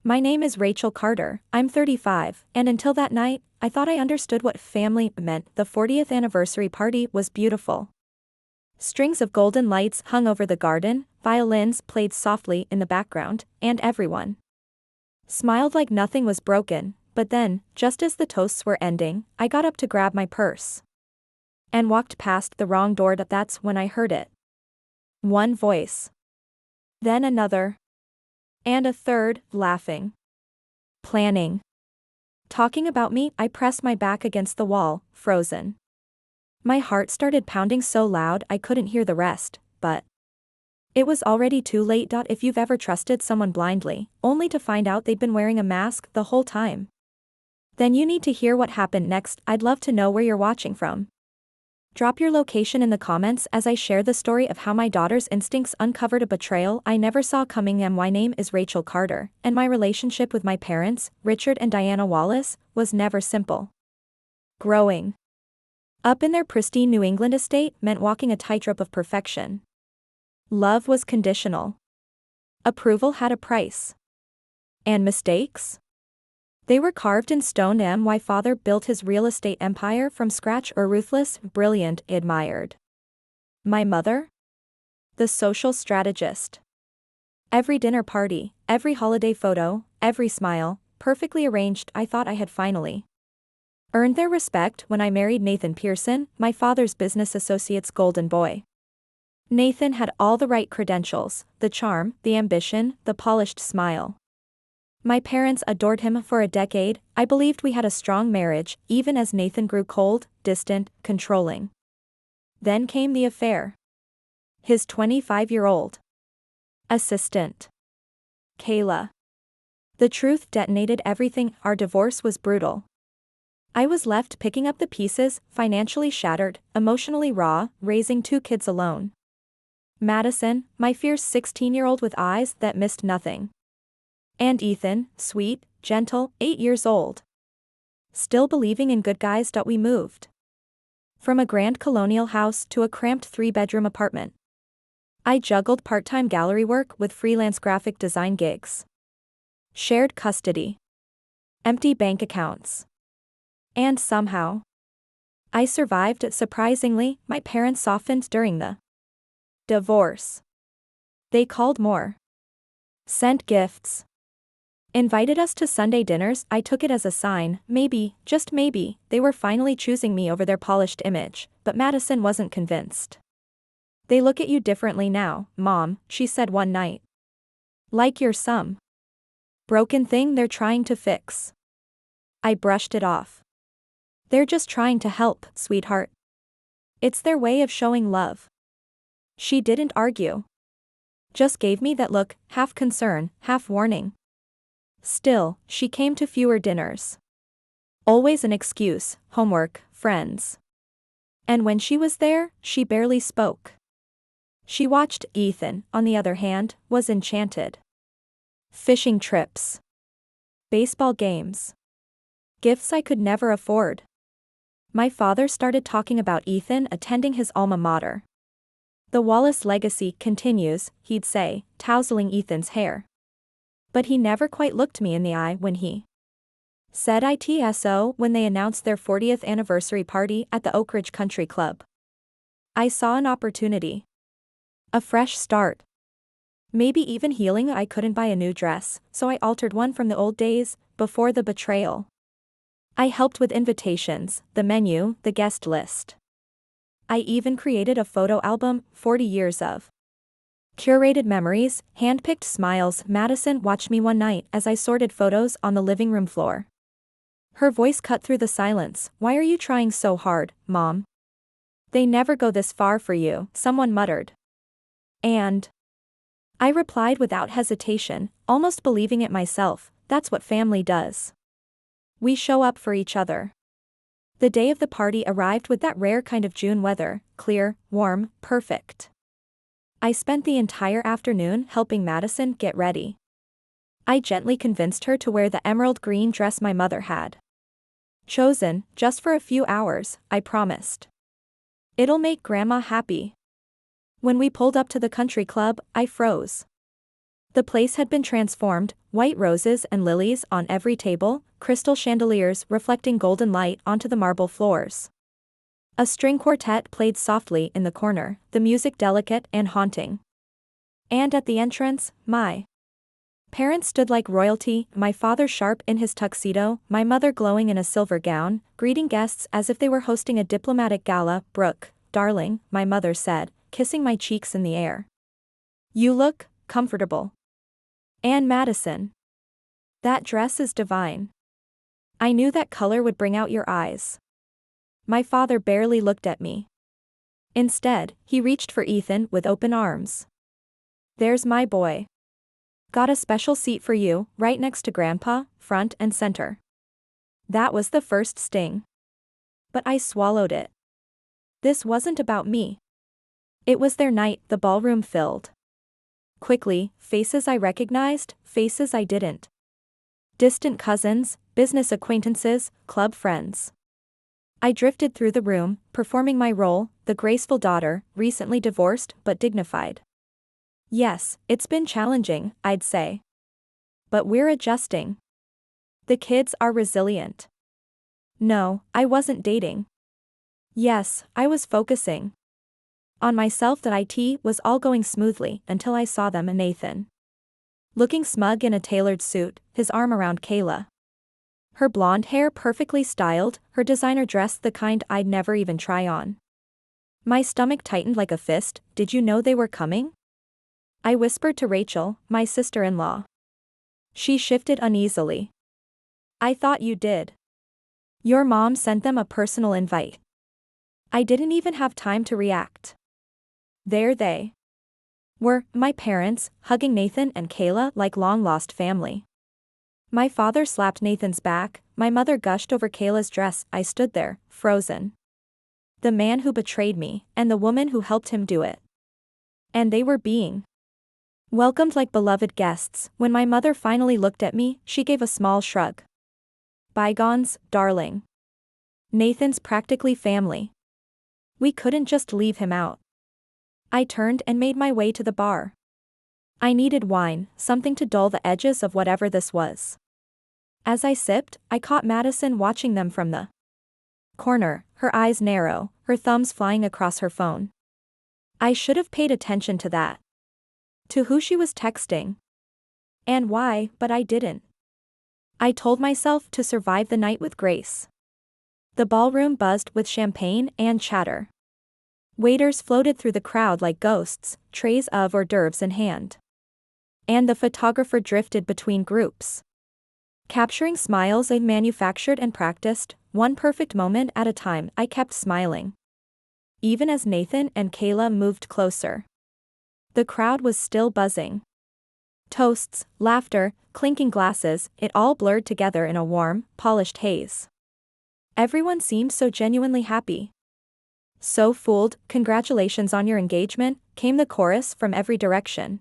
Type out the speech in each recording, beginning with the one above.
My name is Rachel Carter, I'm 35, and until that night, I thought I understood what family meant. The 40th anniversary party was beautiful. Strings of golden lights hung over the garden, violins played softly in the background, and everyone smiled like nothing was broken. But then, just as the toasts were ending, I got up to grab my purse and walked past the wrong door. That's when I heard it. One voice. Then another. And a third, laughing. Planning. Talking about me. I pressed my back against the wall, frozen. My heart started pounding so loud I couldn't hear the rest, but it was already too late. If you've ever trusted someone blindly, only to find out they'd been wearing a mask the whole time, then you need to hear what happened next. I'd love to know where you're watching from. Drop your location in the comments as I share the story of how my daughter's instincts uncovered a betrayal I never saw coming. My name is Rachel Carter, and my relationship with my parents, Richard and Diana Wallace, was never simple. Growing up in their pristine New England estate meant walking a tightrope of perfection. Love was conditional. Approval had a price. And mistakes? They were carved in stone. My father built his real estate empire from scratch. Ruthless, brilliant, admired. My mother? The social strategist. Every dinner party, every holiday photo, every smile, perfectly arranged. I thought I had finally earned their respect when I married Nathan Pearson, my father's business associate's golden boy. Nathan had all the right credentials, the charm, the ambition, the polished smile. My parents adored him for a decade. I believed we had a strong marriage, even as Nathan grew cold, distant, controlling. Then came the affair. His 25-year-old assistant, Kayla. The truth detonated everything. Our divorce was brutal. I was left picking up the pieces, financially shattered, emotionally raw, raising 2 kids alone. Madison, my fierce 16-year-old with eyes that missed nothing. And Ethan, sweet, gentle, 8 years old. Still believing in good guys. We moved from a grand colonial house to a cramped 3-bedroom apartment. I juggled part-time gallery work with freelance graphic design gigs. Shared custody. Empty bank accounts. And somehow, I survived. Surprisingly, my parents softened during the divorce. They called more. Sent gifts. Invited us to Sunday dinners. I took it as a sign, maybe, just maybe, they were finally choosing me over their polished image, but Madison wasn't convinced. They look at you differently now, Mom, she said one night. Like you're some broken thing they're trying to fix. I brushed it off. They're just trying to help, sweetheart. It's their way of showing love. She didn't argue. Just gave me that look, half concern, half warning. Still, she came to fewer dinners. Always an excuse, homework, friends. And when she was there, she barely spoke. She watched. Ethan, on the other hand, was enchanted. Fishing trips. Baseball games. Gifts I could never afford. My father started talking about Ethan attending his alma mater. The Wallace legacy continues, he'd say, tousling Ethan's hair. But he never quite looked me in the eye when he said ITSO when they announced their 40th anniversary party at the Oak Ridge Country Club. I saw an opportunity. A fresh start. Maybe even healing. I couldn't buy a new dress, so I altered one from the old days, before the betrayal. I helped with invitations, the menu, the guest list. I even created a photo album, 40 years of curated memories, hand-picked smiles. Madison watched me one night as I sorted photos on the living room floor. Her voice cut through the silence. Why are you trying so hard, Mom? They never go this far for you, someone muttered. And I replied without hesitation, almost believing it myself, that's what family does. We show up for each other. The day of the party arrived with that rare kind of June weather, clear, warm, perfect. I spent the entire afternoon helping Madison get ready. I gently convinced her to wear the emerald green dress my mother had chosen, just for a few hours, I promised. It'll make Grandma happy. When we pulled up to the country club, I froze. The place had been transformed, white roses and lilies on every table, crystal chandeliers reflecting golden light onto the marble floors. A string quartet played softly in the corner, the music delicate and haunting. And at the entrance, my parents stood like royalty, my father sharp in his tuxedo, my mother glowing in a silver gown, greeting guests as if they were hosting a diplomatic gala. "Brooke, darling," my mother said, kissing my cheeks in the air. "You look comfortable." "And Madison, that dress is divine. I knew that color would bring out your eyes." My father barely looked at me. Instead, he reached for Ethan with open arms. "There's my boy. Got a special seat for you, right next to Grandpa, front and center." That was the first sting. But I swallowed it. This wasn't about me. It was their night, the ballroom filled. Quickly, faces I recognized, faces I didn't. Distant cousins, business acquaintances, club friends. I drifted through the room, performing my role, the graceful daughter, recently divorced but dignified. Yes, it's been challenging, I'd say. But we're adjusting. The kids are resilient. No, I wasn't dating. Yes, I was focusing on myself. That IT was all going smoothly until I saw them and Nathan. Looking smug in a tailored suit, his arm around Kayla. Her blonde hair perfectly styled, her designer dress the kind I'd never even try on. My stomach tightened like a fist. "Did you know they were coming?" I whispered to Rachel, my sister-in-law. She shifted uneasily. "I thought you did. Your mom sent them a personal invite." I didn't even have time to react. There they were, my parents, hugging Nathan and Kayla like long-lost family. My father slapped Nathan's back, my mother gushed over Kayla's dress. I stood there, frozen. The man who betrayed me, and the woman who helped him do it. And they were being welcomed like beloved guests. When my mother finally looked at me, she gave a small shrug. "Bygones, darling. Nathan's practically family. We couldn't just leave him out." I turned and made my way to the bar. I needed wine, something to dull the edges of whatever this was. As I sipped, I caught Madison watching them from the corner, her eyes narrow, her thumbs flying across her phone. I should have paid attention to that. To who she was texting. And why, but I didn't. I told myself to survive the night with grace. The ballroom buzzed with champagne and chatter. Waiters floated through the crowd like ghosts, trays of hors d'oeuvres in hand. And the photographer drifted between groups, capturing smiles I manufactured and practiced, one perfect moment at a time. I kept smiling. Even as Nathan and Kayla moved closer. The crowd was still buzzing. Toasts, laughter, clinking glasses, it all blurred together in a warm, polished haze. Everyone seemed so genuinely happy. So fooled. "Congratulations on your engagement," came the chorus from every direction.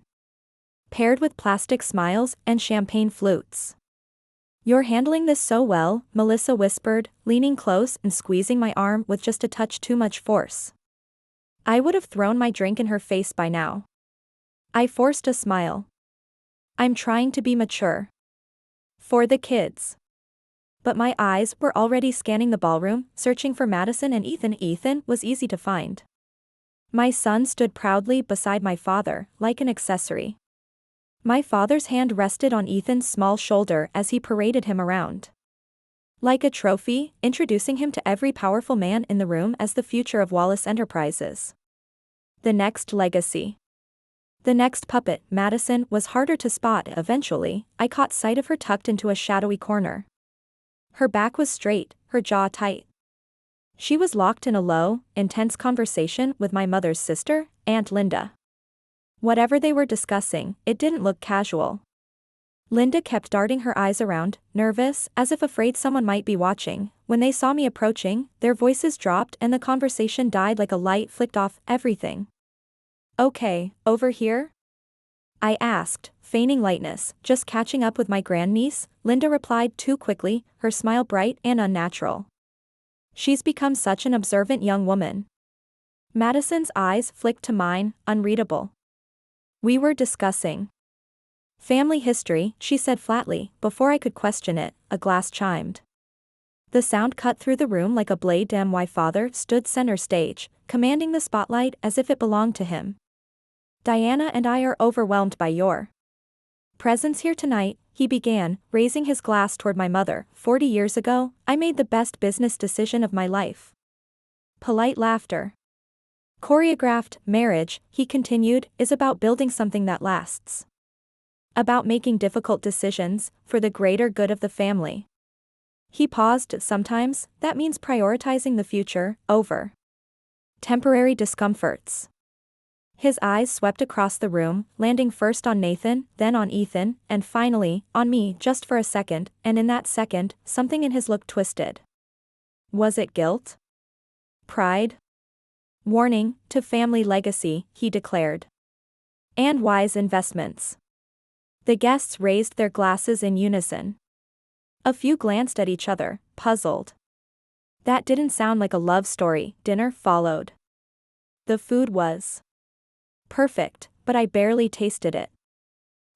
Paired with plastic smiles and champagne flutes. "You're handling this so well," Melissa whispered, leaning close and squeezing my arm with just a touch too much force. I would have thrown my drink in her face by now. I forced a smile. "I'm trying to be mature. For the kids." But my eyes were already scanning the ballroom, searching for Madison and Ethan. Ethan was easy to find. My son stood proudly beside my father, like an accessory. My father's hand rested on Ethan's small shoulder as he paraded him around. Like a trophy, introducing him to every powerful man in the room as the future of Wallace Enterprises. The next legacy. The next puppet. Madison was harder to spot. Eventually, I caught sight of her tucked into a shadowy corner. Her back was straight, her jaw tight. She was locked in a low, intense conversation with my mother's sister, Aunt Linda. Whatever they were discussing, it didn't look casual. Linda kept darting her eyes around, nervous, as if afraid someone might be watching. When they saw me approaching, their voices dropped and the conversation died like a light flicked off. "Everything okay, over here?" I asked, feigning lightness. "Just catching up with my grandniece," Linda replied too quickly, her smile bright and unnatural. "She's become such an observant young woman." Madison's eyes flicked to mine, unreadable. "We were discussing Family history, she said flatly. Before I could question it, a glass chimed. The sound cut through the room like a blade. Damn, my father stood center stage, commanding the spotlight as if it belonged to him. Diana and I are overwhelmed by your presence here tonight, he began, raising his glass toward my mother. 40 years ago, I made the best business decision of my life. Polite laughter. Choreographed marriage, he continued, is about building something that lasts. About making difficult decisions, for the greater good of the family. He paused. Sometimes, that means prioritizing the future, over temporary discomforts. His eyes swept across the room, landing first on Nathan, then on Ethan, and finally, on me just for a second, and in that second, something in his look twisted. Was it guilt? Pride? Warning, to family legacy, he declared. And wise investments. The guests raised their glasses in unison. A few glanced at each other, puzzled. That didn't sound like a love story. Dinner followed. The food was perfect, but I barely tasted it.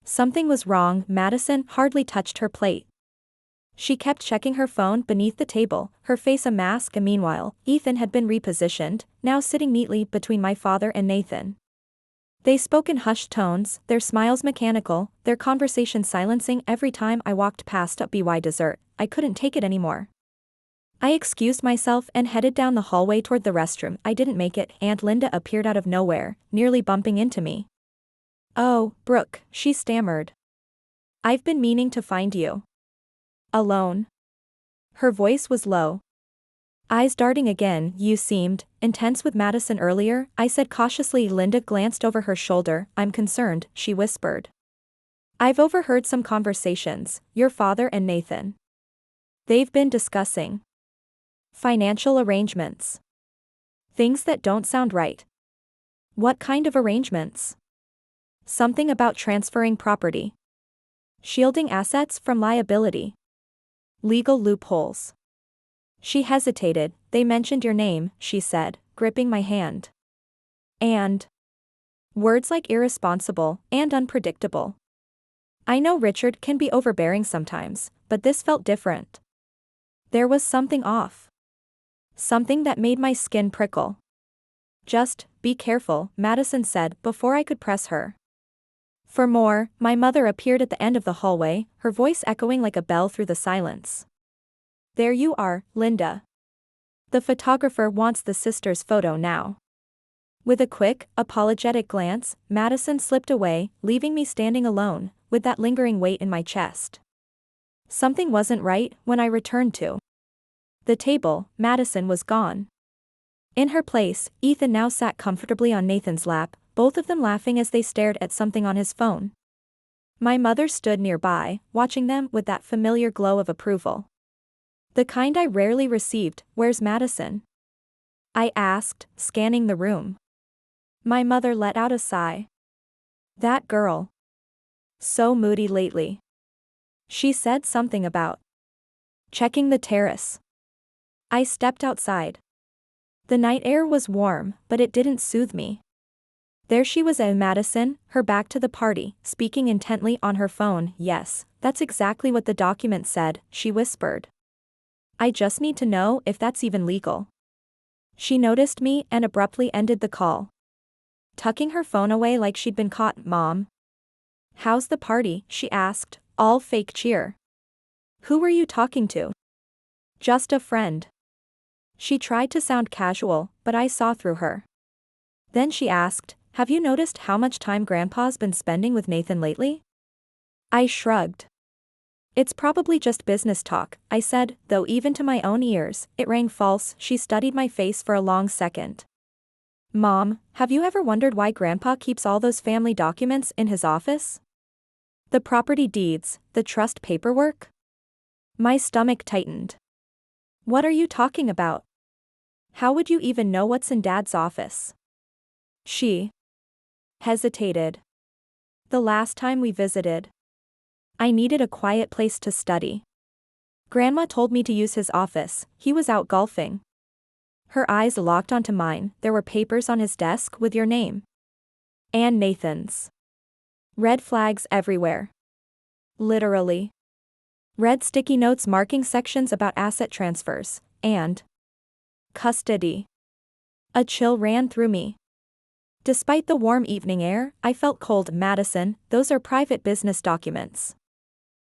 Something was wrong. Madison hardly touched her plate. She kept checking her phone beneath the table, her face a mask. And meanwhile, Ethan had been repositioned, now sitting neatly between my father and Nathan. They spoke in hushed tones, their smiles mechanical, their conversation silencing. Every time I walked past a BY dessert, I couldn't take it anymore. I excused myself and headed down the hallway toward the restroom. I didn't make it. Aunt Linda appeared out of nowhere, nearly bumping into me. Oh, Brooke, she stammered. I've been meaning to find you. Alone. Her voice was low. Eyes darting again. You seemed intense with Madison earlier, I said cautiously. Linda glanced over her shoulder. I'm concerned, she whispered. I've overheard some conversations, your father and Nathan. They've been discussing financial arrangements. Things that don't sound right. What kind of arrangements? Something about transferring property. Shielding assets from liability. Legal loopholes. She hesitated. They mentioned your name, she said, gripping my hand. And words like irresponsible and unpredictable. I know Richard can be overbearing sometimes, but this felt different. There was something off. Something that made my skin prickle. Just, be careful, Madison said before I could press her. For more, my mother appeared at the end of the hallway, her voice echoing like a bell through the silence. There you are, Linda. The photographer wants the sisters' photo now. With a quick, apologetic glance, Madison slipped away, leaving me standing alone, with that lingering weight in my chest. Something wasn't right when I returned to the table. Madison was gone. In her place, Ethan now sat comfortably on Nathan's lap, both of them laughing as they stared at something on his phone. My mother stood nearby, watching them with that familiar glow of approval. The kind I rarely received. Where's Madison? I asked, scanning the room. My mother let out a sigh. That girl. So moody lately. She said something about checking the terrace. I stepped outside. The night air was warm, but it didn't soothe me. There she was, Madison, her back to the party, speaking intently on her phone. Yes, that's exactly what the document said, she whispered. I just need to know if that's even legal. She noticed me and abruptly ended the call. Tucking her phone away like she'd been caught. Mom. How's the party? She asked, all fake cheer. Who were you talking to? Just a friend. She tried to sound casual, but I saw through her. Then she asked, have you noticed how much time Grandpa's been spending with Nathan lately? I shrugged. It's probably just business talk, I said, though even to my own ears, it rang false. She studied my face for a long second. Mom, have you ever wondered why Grandpa keeps all those family documents in his office? The property deeds, the trust paperwork? My stomach tightened. What are you talking about? How would you even know what's in Dad's office? She hesitated. The last time we visited, I needed a quiet place to study. Grandma told me to use his office. He was out golfing. Her eyes locked onto mine. There were papers on his desk with your name. And Nathan's. Red flags everywhere. Literally. Red sticky notes marking sections about asset transfers and custody. A chill ran through me. Despite the warm evening air, I felt cold. Madison, those are private business documents.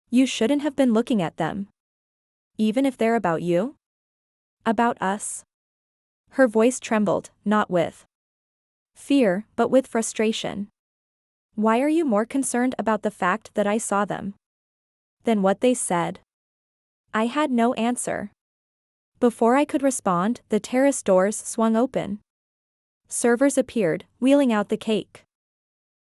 You shouldn't have been looking at them. Even if they're about you? About us? Her voice trembled, not with fear, but with frustration. Why are you more concerned about the fact that I saw them than what they said? I had no answer. Before I could respond, the terrace doors swung open. Servers appeared, wheeling out the cake.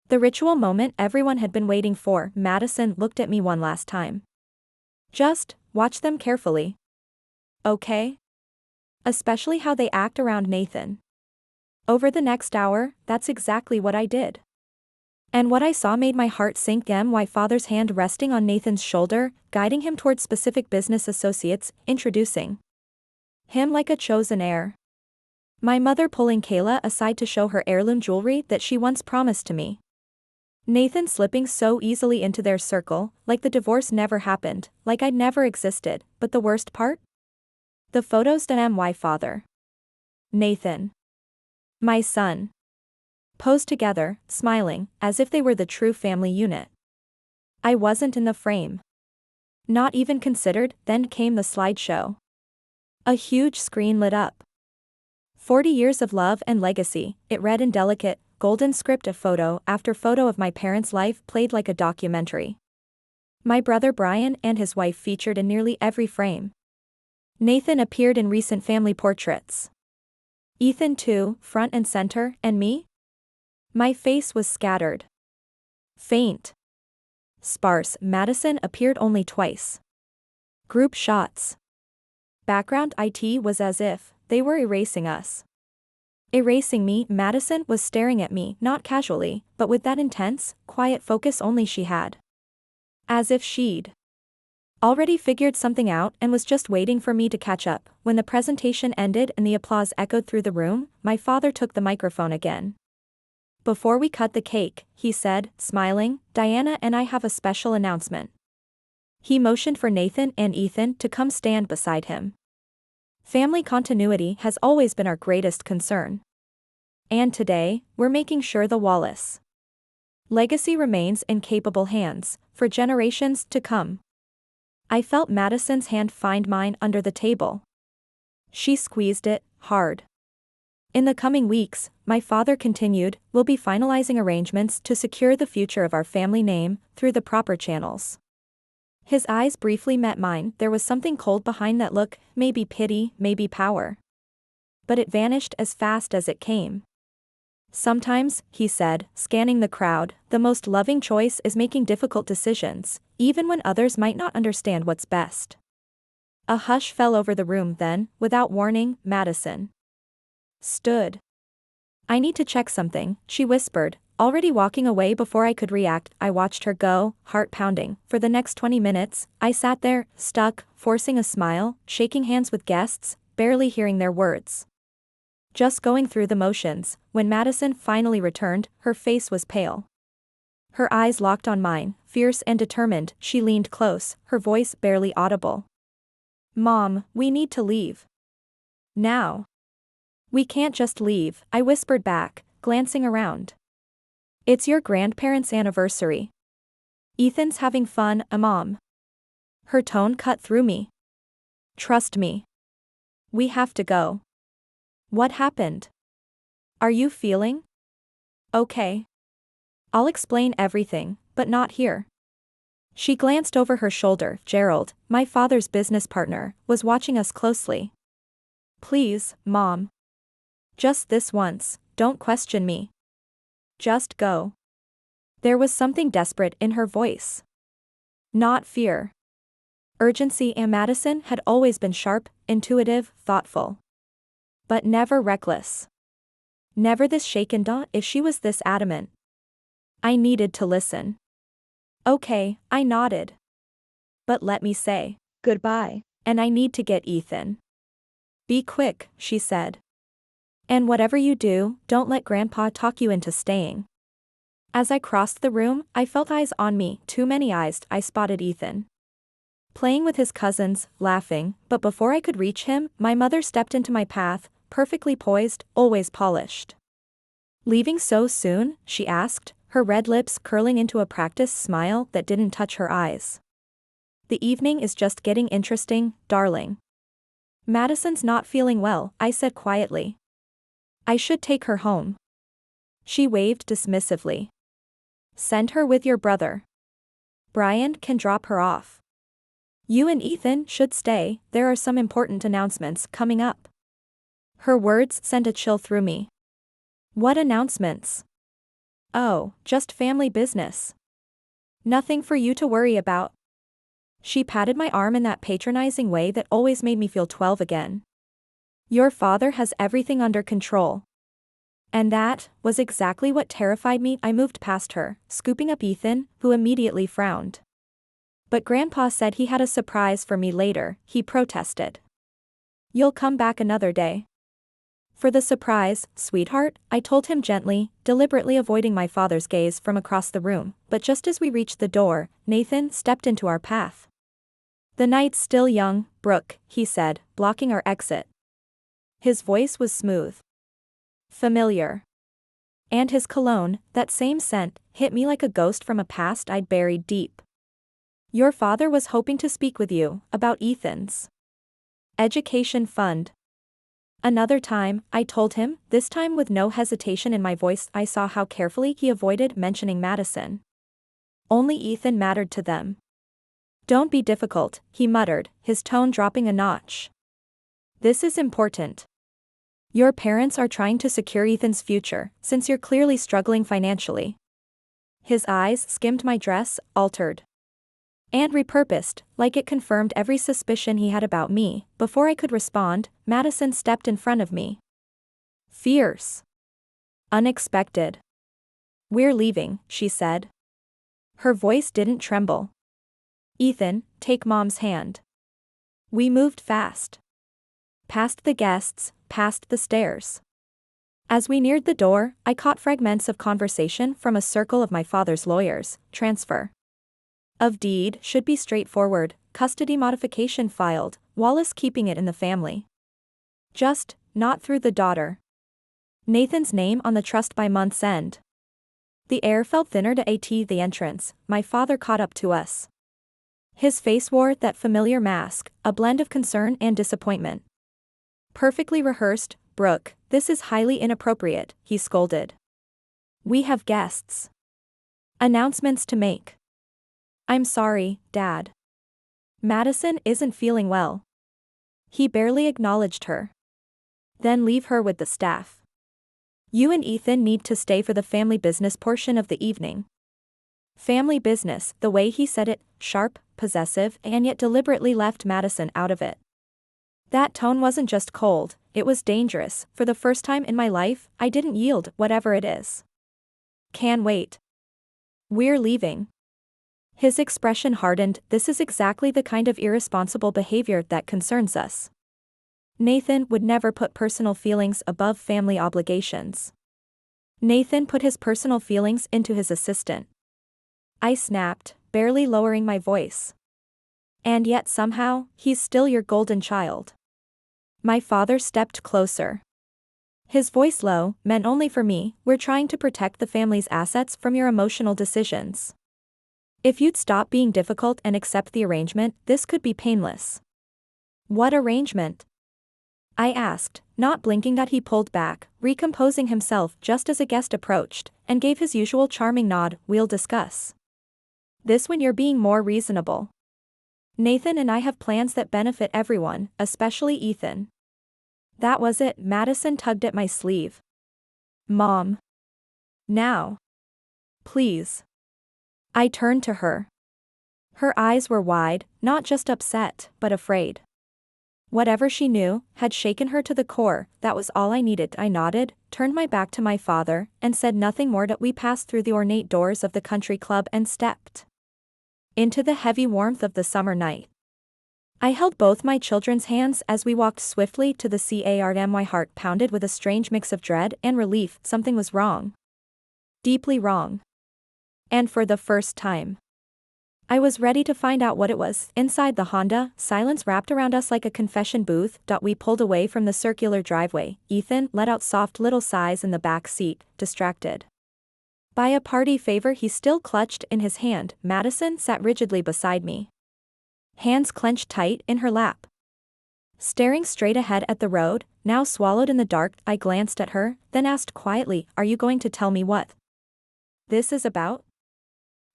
The ritual moment everyone had been waiting for. Madison looked at me one last time. Just watch them carefully. Okay? Especially how they act around Nathan. Over the next hour, that's exactly what I did. And what I saw made my heart sink. My father's hand resting on Nathan's shoulder, guiding him towards specific business associates, introducing him like a chosen heir. My mother pulling Kayla aside to show her heirloom jewelry that she once promised to me. Nathan slipping so easily into their circle, like the divorce never happened, like I'd never existed. But the worst part? The photos. My father. Nathan. My son. Posed together, smiling, as if they were the true family unit. I wasn't in the frame. Not even considered. Then came the slideshow. A huge screen lit up. 40 years of love and legacy, it read in delicate, golden script. A photo after photo of my parents' life played like a documentary. My brother Brian and his wife featured in nearly every frame. Nathan appeared in recent family portraits. Ethan too, front and center, and me? My face was scattered. Faint. Sparse. Madison appeared only twice. Group shots. Background IT was as if they were erasing us. Erasing me. Madison was staring at me, not casually, but with that intense, quiet focus only she had. As if she'd already figured something out and was just waiting for me to catch up. When the presentation ended and the applause echoed through the room, my father took the microphone again. Before we cut the cake, he said, smiling, Diana and I have a special announcement. He motioned for Nathan and Ethan to come stand beside him. Family continuity has always been our greatest concern. And today, we're making sure the Wallace legacy remains in capable hands, for generations to come. I felt Madison's hand find mine under the table. She squeezed it, hard. In the coming weeks, my father continued, we'll be finalizing arrangements to secure the future of our family name, through the proper channels. His eyes briefly met mine. There was something cold behind that look, maybe pity, maybe power. But it vanished as fast as it came. Sometimes, he said, scanning the crowd, the most loving choice is making difficult decisions, even when others might not understand what's best. A hush fell over the room. Then, without warning, Madison stood. I need to check something, she whispered, already walking away before I could react. I watched her go, heart pounding. For the next 20 minutes, I sat there, stuck, forcing a smile, shaking hands with guests, barely hearing their words. Just going through the motions. When Madison finally returned, her face was pale. Her eyes locked on mine, fierce and determined. She leaned close, her voice barely audible. Mom, we need to leave. Now. We can't just leave, I whispered back, glancing around. It's your grandparents' anniversary. Ethan's having fun, Mom. Her tone cut through me. Trust me. We have to go. What happened? Are you feeling okay? I'll explain everything, but not here. She glanced over her shoulder. Gerald, my father's business partner, was watching us closely. Please, Mom. Just this once, don't question me. Just go. There was something desperate in her voice. Not fear. Urgency. And Madison had always been sharp, intuitive, thoughtful. But never reckless. Never this shaken. If she was this adamant, I needed to listen. Okay, I nodded. But let me say goodbye, and I need to get Ethan. Be quick, she said. And whatever you do, don't let Grandpa talk you into staying. As I crossed the room, I felt eyes on me, too many eyes. I spotted Ethan playing with his cousins, laughing, but before I could reach him, my mother stepped into my path, perfectly poised, always polished. "Leaving so soon?" she asked, her red lips curling into a practiced smile that didn't touch her eyes. "The evening is just getting interesting, darling. Madison's not feeling well," I said quietly. "I should take her home." She waved dismissively. "Send her with your brother. Brian can drop her off. You and Ethan should stay, there are some important announcements coming up." Her words sent a chill through me. "What announcements?" "Oh, just family business. Nothing for you to worry about." She patted my arm in that patronizing way that always made me feel 12 again. "Your father has everything under control." And that was exactly what terrified me. I moved past her, scooping up Ethan, who immediately frowned. "But Grandpa said he had a surprise for me later," he protested. "You'll come back another day." "For the surprise, sweetheart," I told him gently, deliberately avoiding my father's gaze from across the room, but just as we reached the door, Nathan stepped into our path. "The night's still young, Brooke," he said, blocking our exit. His voice was smooth, familiar. And his cologne, that same scent, hit me like a ghost from a past I'd buried deep. "Your father was hoping to speak with you about Ethan's education fund." Another time, I told him, this time with no hesitation in my voice. I saw how carefully he avoided mentioning Madison. Only Ethan mattered to them. "Don't be difficult," he muttered, his tone dropping a notch. "This is important. Your parents are trying to secure Ethan's future, since you're clearly struggling financially." His eyes skimmed my dress, altered and repurposed, like it confirmed every suspicion he had about me. Before I could respond, Madison stepped in front of me. Fierce. Unexpected. "We're leaving," she said. Her voice didn't tremble. "Ethan, take Mom's hand." We moved fast. Past the guests, past the stairs. As we neared the door, I caught fragments of conversation from a circle of my father's lawyers. Transfer of deed should be straightforward, custody modification filed, Wallace keeping it in the family. Just, not through the daughter. Nathan's name on the trust by month's end. The air felt thinner to the entrance. My father caught up to us. His face wore that familiar mask, a blend of concern and disappointment. "Perfectly rehearsed, Brooke, this is highly inappropriate," he scolded. "We have guests. Announcements to make." "I'm sorry, Dad. Madison isn't feeling well." He barely acknowledged her. "Then leave her with the staff. You and Ethan need to stay for the family business portion of the evening." Family business, the way he said it, sharp, possessive, and yet deliberately left Madison out of it. That tone wasn't just cold, it was dangerous. For the first time in my life, I didn't yield, whatever it is. "Can wait. We're leaving." His expression hardened. This is exactly the kind of irresponsible behavior that concerns us. Nathan would never put personal feelings above family obligations. Nathan put his personal feelings into his assistant. I snapped, barely lowering my voice. "And yet somehow, he's still your golden child." My father stepped closer. His voice low, meant only for me. "We're trying to protect the family's assets from your emotional decisions. If you'd stop being difficult and accept the arrangement, this could be painless." "What arrangement?" I asked, not blinking. That he pulled back, recomposing himself just as a guest approached, and gave his usual charming nod. "We'll discuss this when you're being more reasonable. Nathan and I have plans that benefit everyone, especially Ethan." That was it. Madison tugged at my sleeve. "Mom. Now. Please." I turned to her. Her eyes were wide, not just upset, but afraid. Whatever she knew had shaken her to the core. That was all I needed. I nodded, turned my back to my father, and said nothing more. We passed through the ornate doors of the country club and stepped into the heavy warmth of the summer night. I held both my children's hands as we walked swiftly to the car. My heart pounded with a strange mix of dread and relief. Something was wrong. Deeply wrong. And for the first time, I was ready to find out what it was. Inside the Honda, silence wrapped around us like a confession booth. We pulled away from the circular driveway. Ethan let out soft little sighs in the back seat, distracted by a party favor he still clutched in his hand. Madison sat rigidly beside me, hands clenched tight in her lap, staring straight ahead at the road, now swallowed in the dark. I glanced at her, then asked quietly, "Are you going to tell me what this is about?"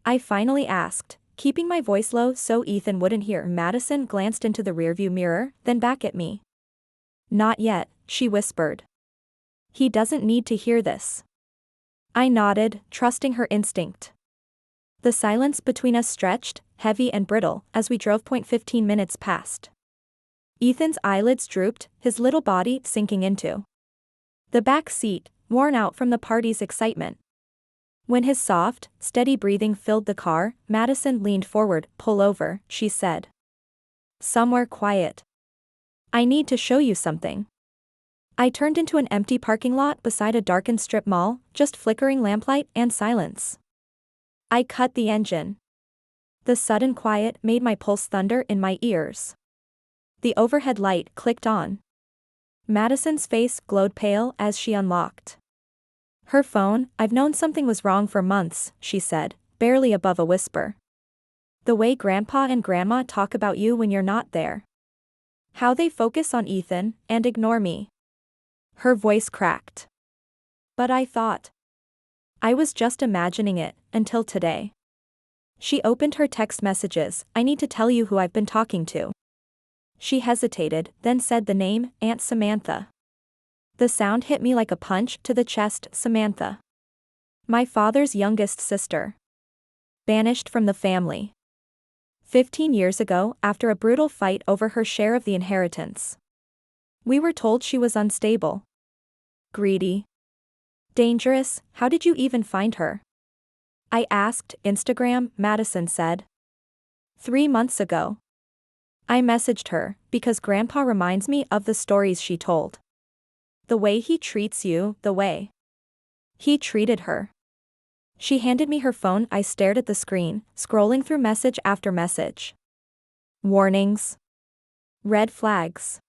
I finally asked, keeping my voice low so Ethan wouldn't hear. Madison glanced into the rearview mirror, then back at me. "Not yet," she whispered. "He doesn't need to hear this." I nodded, trusting her instinct. The silence between us stretched, heavy and brittle, as we drove. 15 minutes passed. Ethan's eyelids drooped, his little body sinking into the back seat, worn out from the party's excitement. When his soft, steady breathing filled the car, Madison leaned forward. "Pull over," she said. "Somewhere quiet. I need to show you something." I turned into an empty parking lot beside a darkened strip mall, just flickering lamplight and silence. I cut the engine. The sudden quiet made my pulse thunder in my ears. The overhead light clicked on. Madison's face glowed pale as she unlocked her phone. "I've known something was wrong for months," she said, barely above a whisper. "The way Grandpa and Grandma talk about you when you're not there. How they focus on Ethan and ignore me." Her voice cracked. "But I thought I was just imagining it, until today." She opened her text messages. "I need to tell you who I've been talking to." She hesitated, then said the name, Aunt Samantha. The sound hit me like a punch to the chest. Samantha. My father's youngest sister. Banished from the family 15 years ago after a brutal fight over her share of the inheritance. We were told she was unstable, greedy, dangerous. "How did you even find her?" I asked. "Instagram," Madison said. 3 months ago. I messaged her, because Grandpa reminds me of the stories she told. The way he treats you, the way he treated her. She handed me her phone. I stared at the screen, scrolling through message after message. Warnings. Red flags.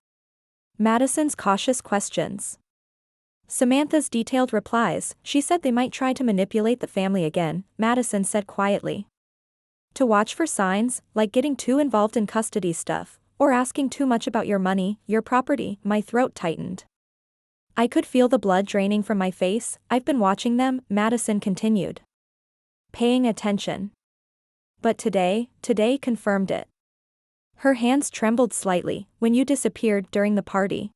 Madison's cautious questions. Samantha's detailed replies. "She said they might try to manipulate the family again," Madison said quietly. "To watch for signs, like getting too involved in custody stuff, or asking too much about your money, your property." My throat tightened. I could feel the blood draining from my face. "I've been watching them," Madison continued. "Paying attention. But today confirmed it." Her hands trembled slightly. "When you disappeared during the party,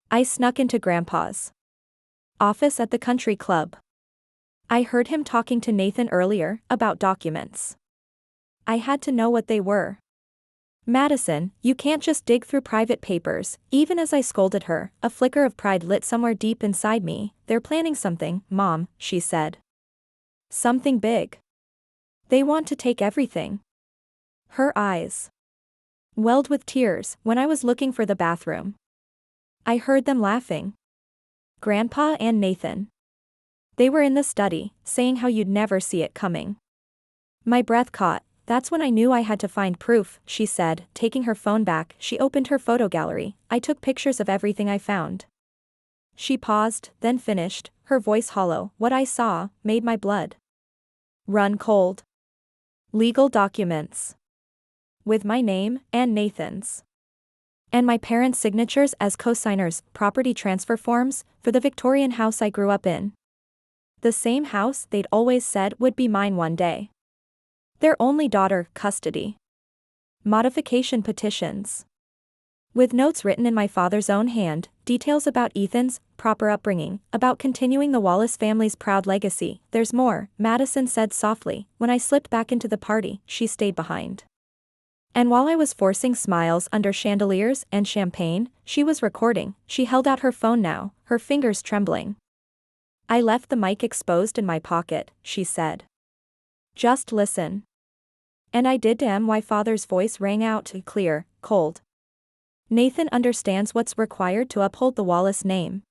I snuck into Grandpa's office at the country club. I heard him talking to Nathan earlier, about documents. I had to know what they were." "Madison, you can't just dig through private papers." Even as I scolded her, a flicker of pride lit somewhere deep inside me. "They're planning something, Mom," she said. "Something big. They want to take everything." Her eyes welled with tears. When I was looking for the bathroom, I heard them laughing. Grandpa and Nathan. They were in the study, saying how you'd never see it coming. My breath caught. "That's when I knew I had to find proof," she said, taking her phone back. She opened her photo gallery. "I took pictures of everything I found." She paused, then finished, her voice hollow. "What I saw made my blood run cold. Legal documents. With my name, and Nathan's. And my parents' signatures as co-signers, property transfer forms, for the Victorian house I grew up in. The same house they'd always said would be mine one day. Their only daughter, custody. Modification petitions. With notes written in my father's own hand, details about Ethan's proper upbringing, about continuing the Wallace family's proud legacy. There's more, Madison said softly. When I slipped back into the party, she stayed behind. And while I was forcing smiles under chandeliers and champagne, she was recording. She held out her phone now, her fingers trembling. I left the mic exposed in my pocket, she said. Just listen. And I did. Damn, my father's voice rang out, clear, cold. Nathan understands what's required to uphold the Wallace name.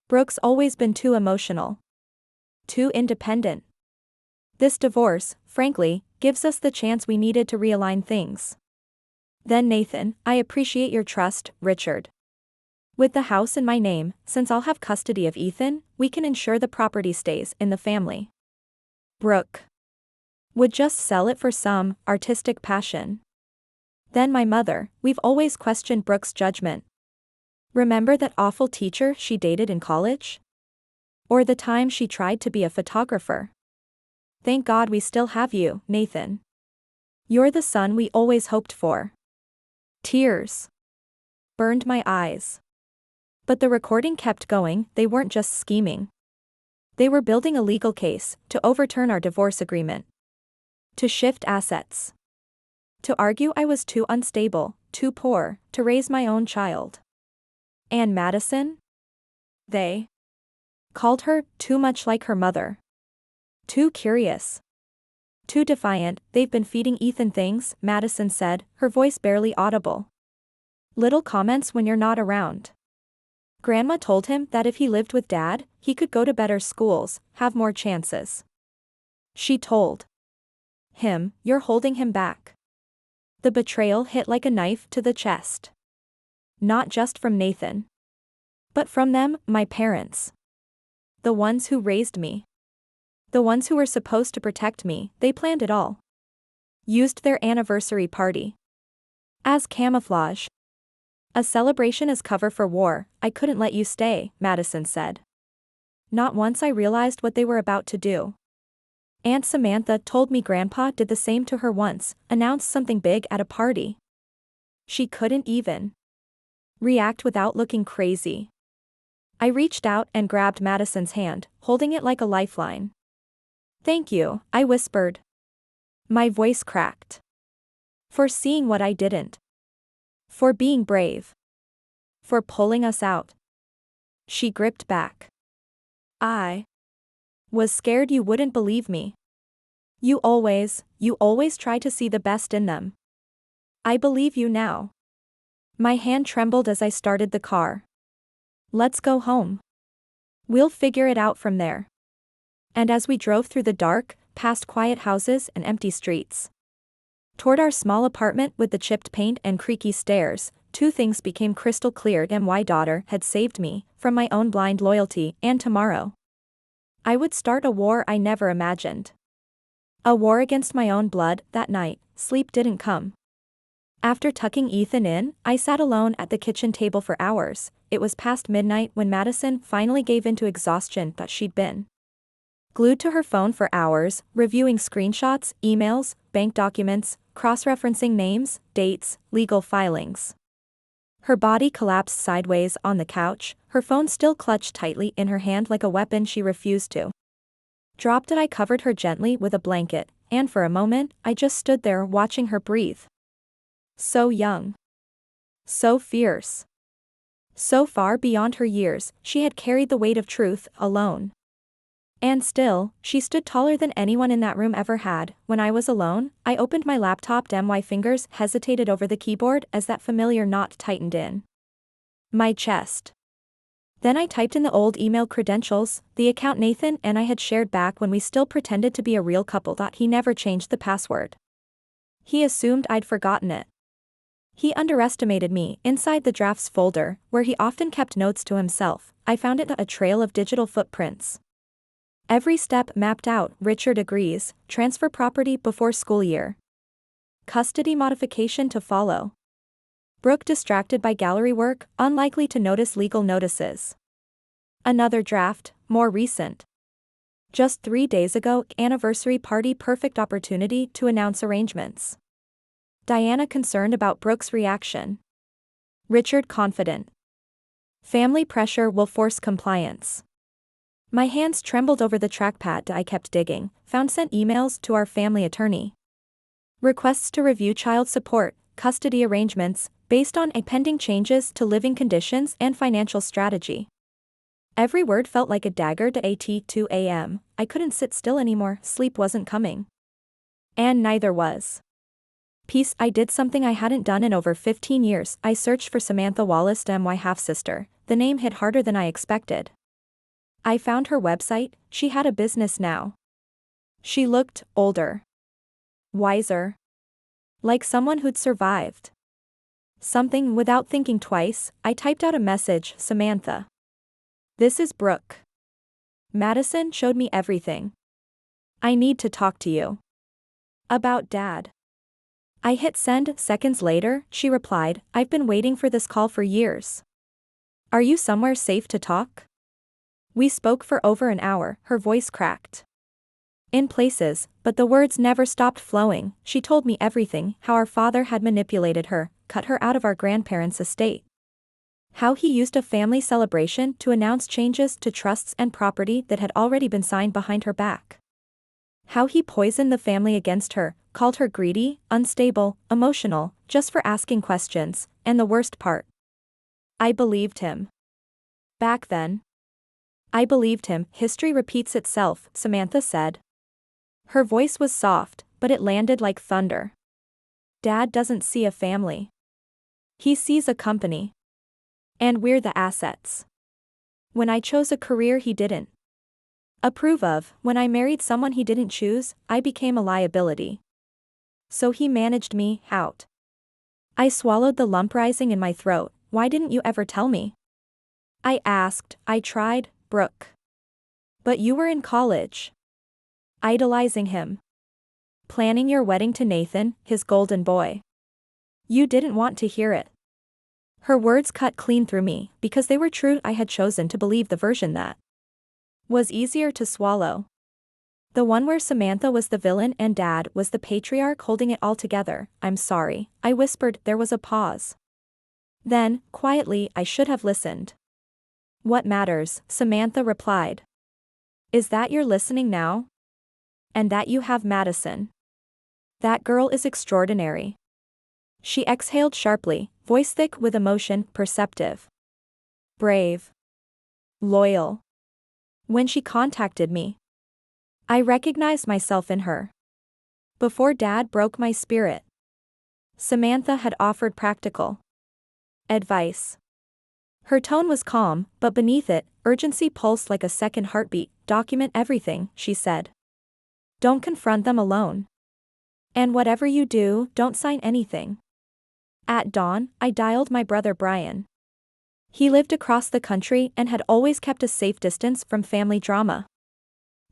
Brooke's always been too emotional. Too independent. This divorce, frankly, gives us the chance we needed to realign things. Then Nathan, I appreciate your trust, Richard. With the house in my name, since I'll have custody of Ethan, we can ensure the property stays in the family. Brooke would just sell it for some artistic passion. Then my mother, we've always questioned Brooke's judgment. Remember that awful teacher she dated in college? Or the time she tried to be a photographer? Thank God we still have you, Nathan. You're the son we always hoped for. Tears burned my eyes. But the recording kept going. They weren't just scheming. They were building a legal case to overturn our divorce agreement. To shift assets. To argue I was too unstable, too poor, to raise my own child. And Madison? They called her too much like her mother. Too curious. Too defiant. They've been feeding Ethan things, Madison said, her voice barely audible. Little comments when you're not around. Grandma told him that if he lived with Dad, he could go to better schools, have more chances. She told him, you're holding him back. The betrayal hit like a knife to the chest. Not just from Nathan. But from them, my parents. The ones who raised me. The ones who were supposed to protect me. They planned it all. Used their anniversary party as camouflage. A celebration as cover for war. I couldn't let you stay, Madison said. Not once I realized what they were about to do. Aunt Samantha told me Grandpa did the same to her once, announced something big at a party. She couldn't even react without looking crazy. I reached out and grabbed Madison's hand, holding it like a lifeline. Thank you, I whispered. My voice cracked. For seeing what I didn't. For being brave. For pulling us out. She gripped back. I was scared you wouldn't believe me. You always try to see the best in them. I believe you now. My hand trembled as I started the car. Let's go home. We'll figure it out from there. And as we drove through the dark, past quiet houses and empty streets, toward our small apartment with the chipped paint and creaky stairs, two things became crystal clear. My daughter had saved me from my own blind loyalty, and tomorrow I would start a war I never imagined. A war against my own blood. That night, sleep didn't come. After tucking Ethan in, I sat alone at the kitchen table for hours. It was past midnight when Madison finally gave in to exhaustion, but she'd been glued to her phone for hours, reviewing screenshots, emails, bank documents, cross-referencing names, dates, legal filings. Her body collapsed sideways on the couch, her phone still clutched tightly in her hand like a weapon she refused to drop. I covered her gently with a blanket, and for a moment, I just stood there watching her breathe. So young. So fierce. So far beyond her years, she had carried the weight of truth alone. And still, she stood taller than anyone in that room ever had. When I was alone, I opened my laptop. My fingers hesitated over the keyboard as that familiar knot tightened in my chest. Then I typed in the old email credentials, the account Nathan and I had shared back when we still pretended to be a real couple. He never changed the password. He assumed I'd forgotten it. He underestimated me. Inside the drafts folder, where he often kept notes to himself, I found a trail of digital footprints. Every step mapped out. Richard agrees, transfer property before school year. Custody modification to follow. Brooke distracted by gallery work, unlikely to notice legal notices. Another draft, more recent. Just 3 days ago, anniversary party, perfect opportunity to announce arrangements. Diana concerned about Brooke's reaction. Richard confident. Family pressure will force compliance. My hands trembled over the trackpad. I kept digging, found sent emails to our family attorney. Requests to review child support, custody arrangements, based on pending changes to living conditions and financial strategy. Every word felt like a dagger. At 2 a.m., I couldn't sit still anymore. Sleep wasn't coming. And neither was peace. I did something I hadn't done in over 15 years. I searched for Samantha Wallace, my half-sister. The name hit harder than I expected. I found her website. She had a business now. She looked older. Wiser. Like someone who'd survived something. Without thinking twice, I typed out a message, Samantha. This is Brooke. Madison showed me everything. I need to talk to you. About Dad. I hit send. Seconds later, she replied, I've been waiting for this call for years. Are you somewhere safe to talk? We spoke for over an hour, her voice cracked in places, but the words never stopped flowing. She told me everything, how our father had manipulated her, cut her out of our grandparents' estate. How he used a family celebration to announce changes to trusts and property that had already been signed behind her back. How he poisoned the family against her, called her greedy, unstable, emotional, just for asking questions, and the worst part. I believed him. Back then. I believed him. History repeats itself, Samantha said. Her voice was soft, but it landed like thunder. Dad doesn't see a family. He sees a company. And we're the assets. When I chose a career he didn't approve of, when I married someone he didn't choose, I became a liability. So he managed me out. I swallowed the lump rising in my throat. Why didn't you ever tell me? I asked. I tried, Brooke. But you were in college. Idolizing him. Planning your wedding to Nathan, his golden boy. You didn't want to hear it. Her words cut clean through me, because they were true. I had chosen to believe the version that was easier to swallow. The one where Samantha was the villain and Dad was the patriarch holding it all together. I'm sorry, I whispered. There was a pause. Then, quietly, I should have listened. What matters, Samantha replied. Is that you're listening now? And that you have Madison. That girl is extraordinary. She exhaled sharply, voice thick with emotion, perceptive. Brave. Loyal. When she contacted me, I recognized myself in her. Before Dad broke my spirit, Samantha had offered practical advice. Her tone was calm, but beneath it, urgency pulsed like a second heartbeat. Document everything, she said. Don't confront them alone. And whatever you do, don't sign anything. At dawn, I dialed my brother Brian. He lived across the country and had always kept a safe distance from family drama.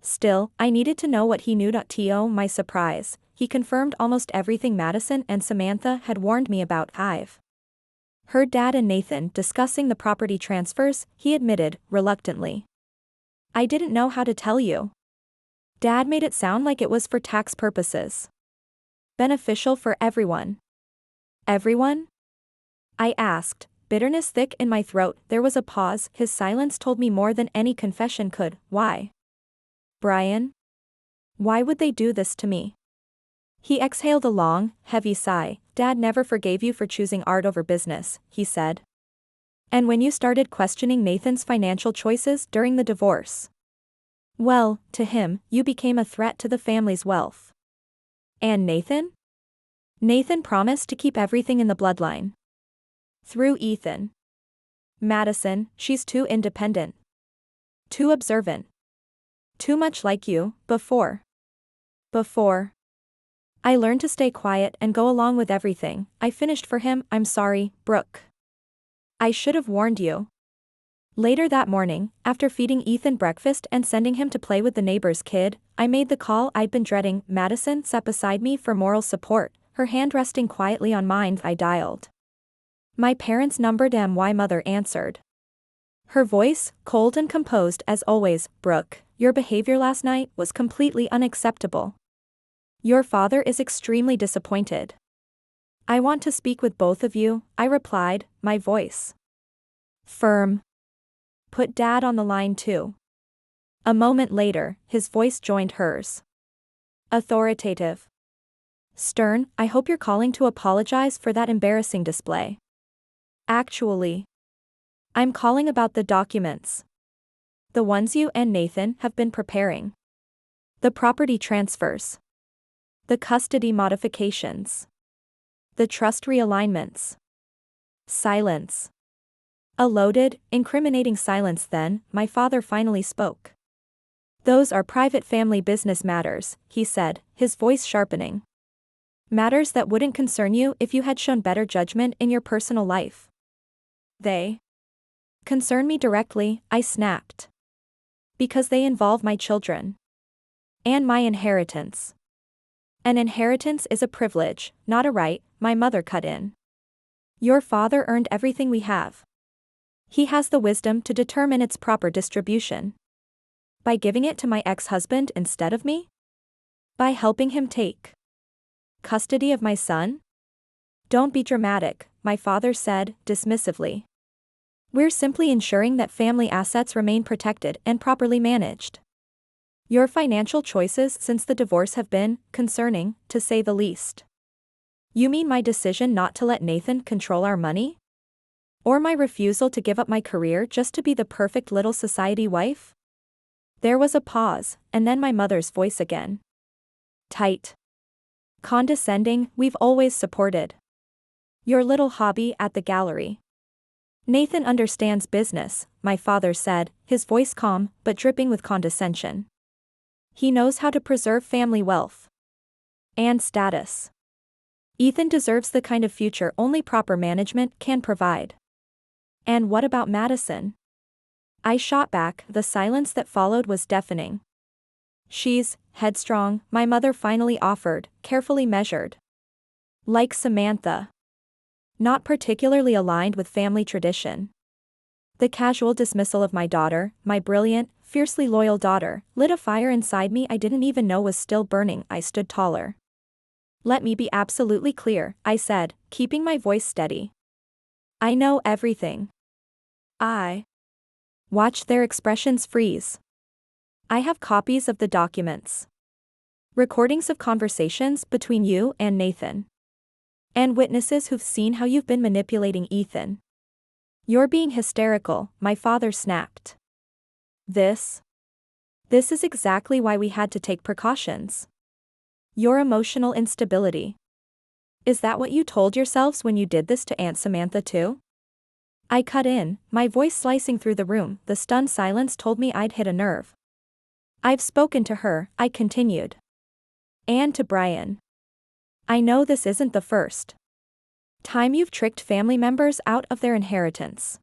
Still, I needed to know what he knew. To my surprise, he confirmed almost everything Madison and Samantha had warned me about. I've heard Dad and Nathan discussing the property transfers, he admitted, reluctantly. I didn't know how to tell you. Dad made it sound like it was for tax purposes. Beneficial for everyone. Everyone? I asked, bitterness thick in my throat. There was a pause. His silence told me more than any confession could. Why? Brian? Why would they do this to me? He exhaled a long, heavy sigh. Dad never forgave you for choosing art over business, he said. And when you started questioning Nathan's financial choices during the divorce, well, to him, you became a threat to the family's wealth. And Nathan? Nathan promised to keep everything in the bloodline. Through Ethan. Madison, she's too independent. Too observant. Too much like you, before. I learned to stay quiet and go along with everything. I finished for him. I'm sorry, Brooke. I should have warned you. Later that morning, after feeding Ethan breakfast and sending him to play with the neighbor's kid, I made the call I'd been dreading. Madison sat beside me for moral support, her hand resting quietly on mine. I dialed my parents' number. My mother answered. Her voice, cold and composed as always. Brooke, your behavior last night was completely unacceptable. Your father is extremely disappointed. I want to speak with both of you, I replied, my voice firm. Put Dad on the line too. A moment later, his voice joined hers. Authoritative. Stern, I hope you're calling to apologize for that embarrassing display. Actually, I'm calling about the documents. The ones you and Nathan have been preparing. The property transfers. The custody modifications. The trust realignments. Silence. A loaded, incriminating silence. Then, my father finally spoke. Those are private family business matters, he said, his voice sharpening. Matters that wouldn't concern you if you had shown better judgment in your personal life. They concern me directly, I snapped. Because they involve my children. And my inheritance. An inheritance is a privilege, not a right, my mother cut in. Your father earned everything we have. He has the wisdom to determine its proper distribution. By giving it to my ex-husband instead of me? By helping him take custody of my son? Don't be dramatic, my father said, dismissively. We're simply ensuring that family assets remain protected and properly managed. Your financial choices since the divorce have been concerning, to say the least. You mean my decision not to let Nathan control our money? Or my refusal to give up my career just to be the perfect little society wife? There was a pause, and then my mother's voice again. Tight. Condescending, we've always supported your little hobby at the gallery. Nathan understands business, my father said, his voice calm, but dripping with condescension. He knows how to preserve family wealth and status. Ethan deserves the kind of future only proper management can provide. And what about Madison? I shot back, the silence that followed was deafening. She's headstrong, my mother finally offered, carefully measured. Like Samantha. Not particularly aligned with family tradition. The casual dismissal of my daughter, my brilliant, fiercely loyal daughter, lit a fire inside me I didn't even know was still burning. I stood taller. Let me be absolutely clear, I said, keeping my voice steady. I know everything. I watched their expressions freeze. I have copies of the documents. Recordings of conversations between you and Nathan. And witnesses who've seen how you've been manipulating Ethan. You're being hysterical, my father snapped. This is exactly why we had to take precautions. Your emotional instability. Is that what you told yourselves when you did this to Aunt Samantha too? I cut in, my voice slicing through the room. The stunned silence told me I'd hit a nerve. I've spoken to her, I continued. And to Brian. I know this isn't the first time you've tricked family members out of their inheritance.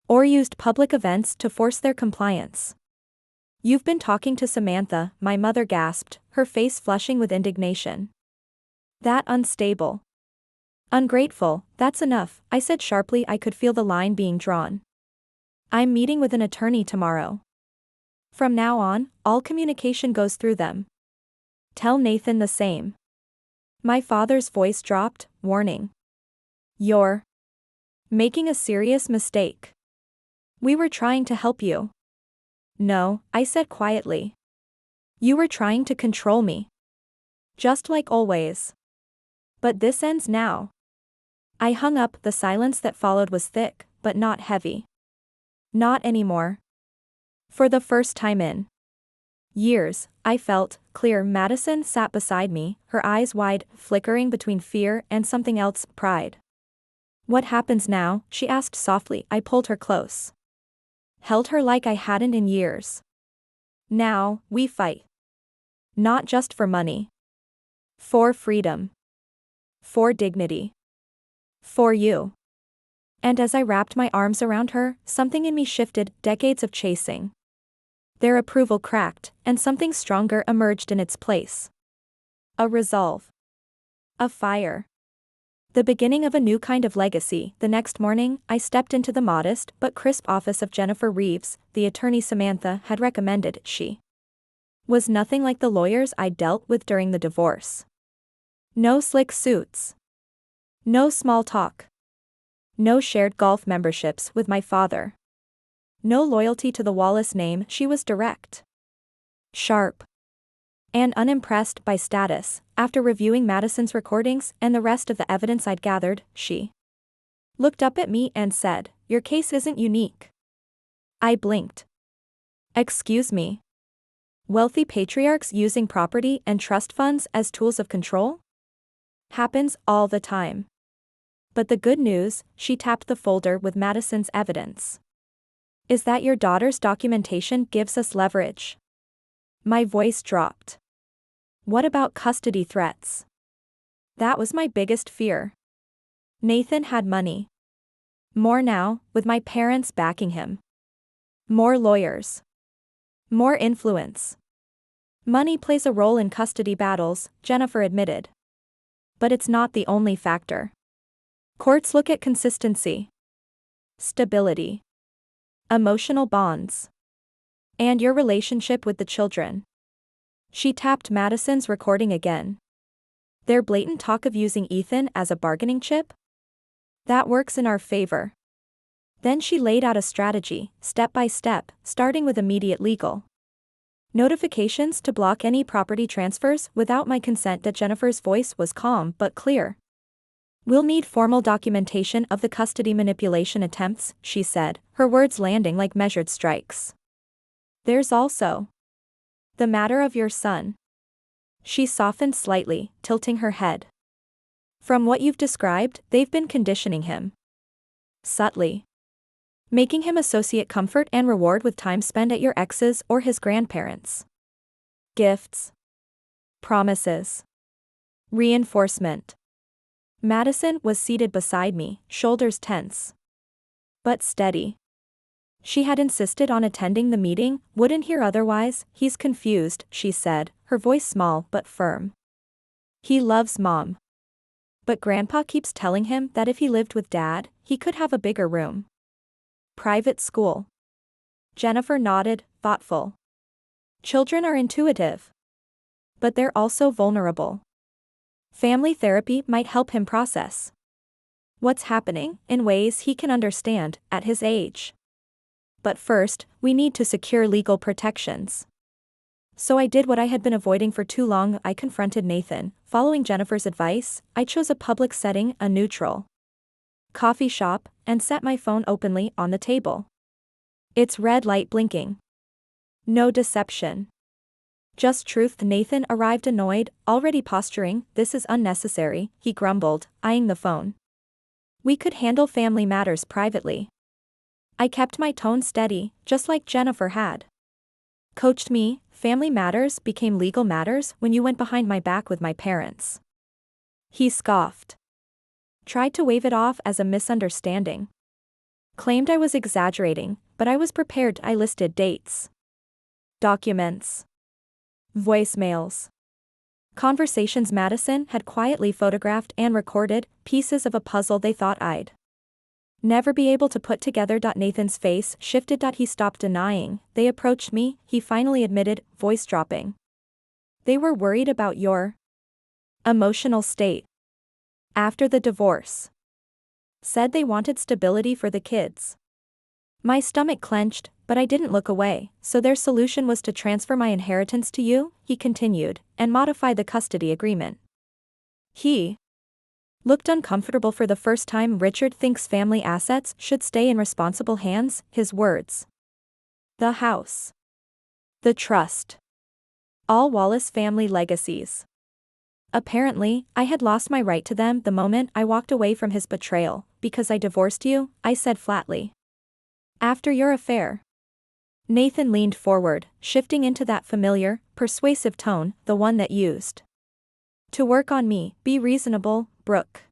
Or used public events to force their compliance. You've been talking to Samantha, my mother gasped, her face flushing with indignation. That unstable. Ungrateful, that's enough, I said sharply. I could feel the line being drawn. I'm meeting with an attorney tomorrow. From now on, all communication goes through them. Tell Nathan the same. My father's voice dropped, warning. You're making a serious mistake. We were trying to help you. No, I said quietly. You were trying to control me. Just like always. But this ends now. I hung up. The silence that followed was thick, but not heavy. Not anymore. For the first time in years, I felt clear. Madison sat beside me, her eyes wide, flickering between fear and something else, pride. What happens now? She asked softly. I pulled her close. Held her like I hadn't in years. Now, we fight. Not just for money. For freedom. For dignity. For you. And as I wrapped my arms around her, something in me shifted. Decades of chasing their approval cracked, and something stronger emerged in its place. A resolve. A fire. The beginning of a new kind of legacy. The next morning, I stepped into the modest but crisp office of Jennifer Reeves, the attorney Samantha had recommended. She was nothing like the lawyers I'd dealt with during the divorce. No slick suits. No small talk. No shared golf memberships with my father. No loyalty to the Wallace name. She was direct. Sharp. And unimpressed by status. After reviewing Madison's recordings and the rest of the evidence I'd gathered, she looked up at me and said, "Your case isn't unique." I blinked. Excuse me. Wealthy patriarchs using property and trust funds as tools of control? Happens all the time. But the good news, she tapped the folder with Madison's evidence, is that your daughter's documentation gives us leverage. My voice dropped. What about custody threats? That was my biggest fear. Nathan had money. More now, with my parents backing him. More lawyers. More influence. Money plays a role in custody battles, Jennifer admitted. But it's not the only factor. Courts look at consistency, stability, emotional bonds, and your relationship with the children. She tapped Madison's recording again. Their blatant talk of using Ethan as a bargaining chip? That works in our favor. Then she laid out a strategy, step by step, starting with immediate legal notifications to block any property transfers without my consent. That Jennifer's voice was calm but clear. We'll need formal documentation of the custody manipulation attempts, she said, her words landing like measured strikes. There's also the matter of your son. She softened slightly, tilting her head. From what you've described, they've been conditioning him. Subtly. Making him associate comfort and reward with time spent at your ex's or his grandparents. Gifts. Promises. Reinforcement. Madison was seated beside me, shoulders tense. But steady. She had insisted on attending the meeting, wouldn't hear otherwise. He's confused, she said, her voice small but firm. He loves Mom. But Grandpa keeps telling him that if he lived with Dad, he could have a bigger room. Private school. Jennifer nodded, thoughtful. Children are intuitive. But they're also vulnerable. Family therapy might help him process what's happening in ways he can understand at his age. But first, we need to secure legal protections. So I did what I had been avoiding for too long. I confronted Nathan. Following Jennifer's advice, I chose a public setting, a neutral coffee shop, and set my phone openly on the table. Its red light blinking. No deception. Just truth. Nathan arrived annoyed, already posturing. This is unnecessary, he grumbled, eyeing the phone. We could handle family matters privately. I kept my tone steady, just like Jennifer had coached me. Family matters became legal matters when you went behind my back with my parents. He scoffed. Tried to wave it off as a misunderstanding. Claimed I was exaggerating, but I was prepared. I listed dates, documents, voicemails, conversations Madison had quietly photographed and recorded, pieces of a puzzle they thought I'd never be able to put together. Nathan's face shifted. He stopped denying. They approached me, he finally admitted, voice dropping. They were worried about your emotional state after the divorce. Said they wanted stability for the kids. My stomach clenched, but I didn't look away. So their solution was to transfer my inheritance to you, he continued, and modify the custody agreement. He looked uncomfortable for the first time. Richard thinks family assets should stay in responsible hands, his words. The house. The trust. All Wallace family legacies. Apparently, I had lost my right to them the moment I walked away from his betrayal. Because I divorced you, I said flatly. After your affair. Nathan leaned forward, shifting into that familiar, persuasive tone, the one that used to work on me. Be reasonable, Brooke.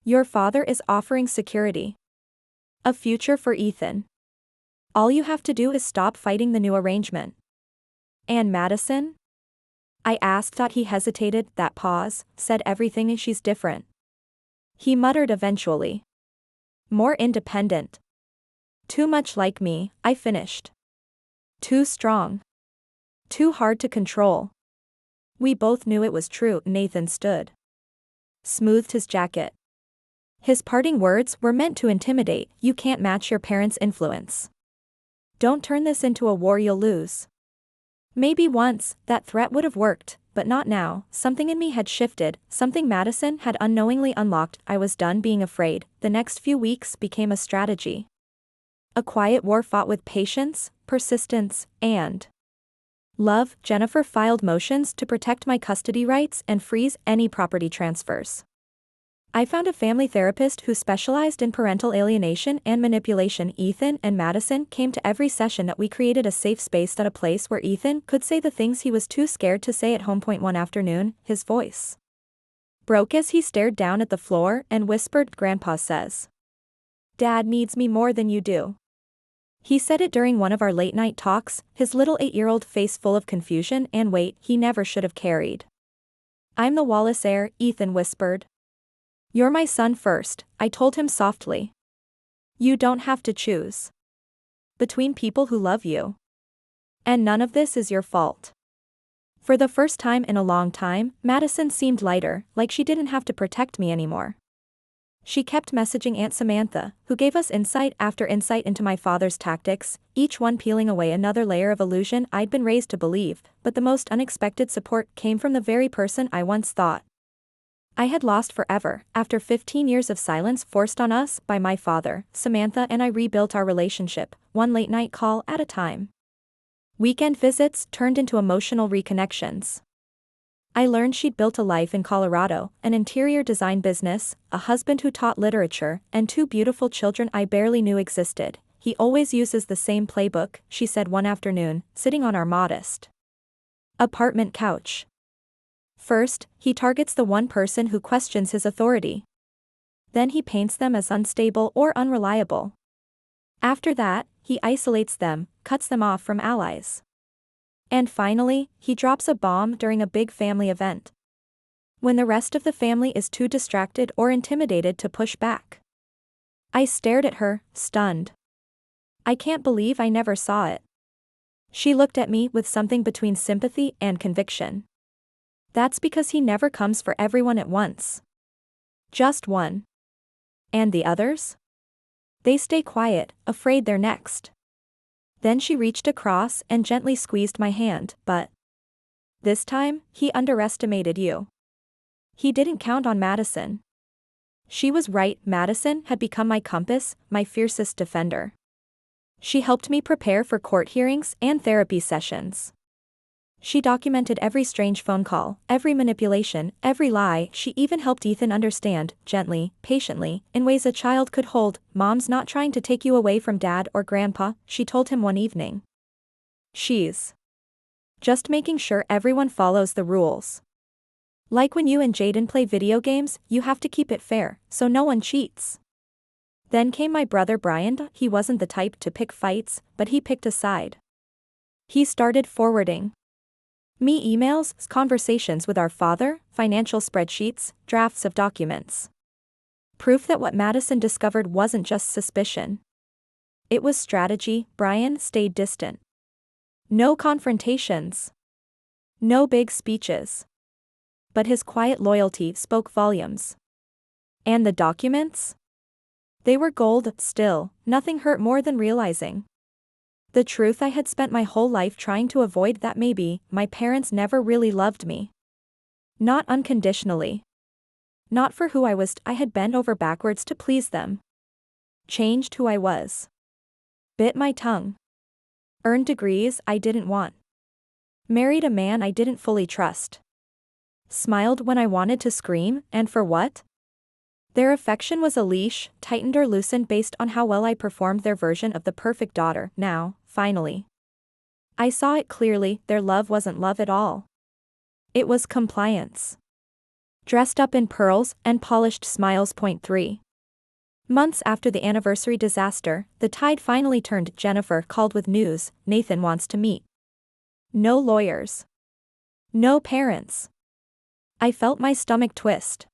Your father is offering security. A future for Ethan. All you have to do is stop fighting the new arrangement. And Madison? I asked. He hesitated. That pause said everything. She's different. He muttered eventually. More independent. Too much like me, I finished. Too strong. Too hard to control. We both knew it was true. Nathan stood. Smoothed his jacket. His parting words were meant to intimidate. You can't match your parents' influence. Don't turn this into a war you'll lose. Maybe once, that threat would have worked, but not now. Something in me had shifted, something Madison had unknowingly unlocked. I was done being afraid. The next few weeks became a strategy. A quiet war fought with patience, persistence, and love. Jennifer filed motions to protect my custody rights and freeze any property transfers. I found a family therapist who specialized in parental alienation and manipulation. Ethan and Madison came to every session that we created a safe space at a place where Ethan could say the things he was too scared to say at home. One afternoon, his voice broke as he stared down at the floor and whispered, "Grandpa says Dad needs me more than you do." He said it during one of our late-night talks, his little 8-year-old face full of confusion and weight he never should have carried. "I'm the Wallace heir," Ethan whispered. "You're my son first," I told him softly. "You don't have to choose between people who love you. And none of this is your fault." For the first time in a long time, Madison seemed lighter, like she didn't have to protect me anymore. She kept messaging Aunt Samantha, who gave us insight after insight into my father's tactics, each one peeling away another layer of illusion I'd been raised to believe, but the most unexpected support came from the very person I once thought I had lost forever. After 15 years of silence forced on us by my father, Samantha and I rebuilt our relationship, one late-night call at a time. Weekend visits turned into emotional reconnections. I learned she'd built a life in Colorado, an interior design business, a husband who taught literature, and 2 beautiful children I barely knew existed. "He always uses the same playbook," she said one afternoon, sitting on our modest apartment couch. "First, he targets the one person who questions his authority. Then he paints them as unstable or unreliable. After that, he isolates them, cuts them off from allies. And finally, he drops a bomb during a big family event, when the rest of the family is too distracted or intimidated to push back." I stared at her, stunned. "I can't believe I never saw it." She looked at me with something between sympathy and conviction. "That's because he never comes for everyone at once. Just one. And the others? They stay quiet, afraid they're next." Then she reached across and gently squeezed my hand, "But this time, he underestimated you. He didn't count on Madison." She was right. Madison had become my compass, my fiercest defender. She helped me prepare for court hearings and therapy sessions. She documented every strange phone call, every manipulation, every lie. She even helped Ethan understand, gently, patiently, in ways a child could hold. "Mom's not trying to take you away from Dad or Grandpa," she told him one evening. "She's just making sure everyone follows the rules. Like when you and Jaden play video games, you have to keep it fair, so no one cheats." Then came my brother Brian. He wasn't the type to pick fights, but he picked a side. He started forwarding me emails, conversations with our father, financial spreadsheets, drafts of documents. Proof that what Madison discovered wasn't just suspicion. It was strategy. Brian stayed distant. No confrontations. No big speeches. But his quiet loyalty spoke volumes. And the documents? They were gold. Still, nothing hurt more than realizing the truth I had spent my whole life trying to avoid, that maybe my parents never really loved me. Not unconditionally. Not for who I was. I had bent over backwards to please them. Changed who I was. Bit my tongue. Earned degrees I didn't want. Married a man I didn't fully trust. Smiled when I wanted to scream, and for what? Their affection was a leash, tightened or loosened based on how well I performed their version of the perfect daughter. Now, finally, I saw it clearly. Their love wasn't love at all. It was compliance. Dressed up in pearls and polished smiles. 3 months after the anniversary disaster, the tide finally turned. Jennifer called with news: "Nathan wants to meet." No lawyers. No parents. I felt my stomach twist.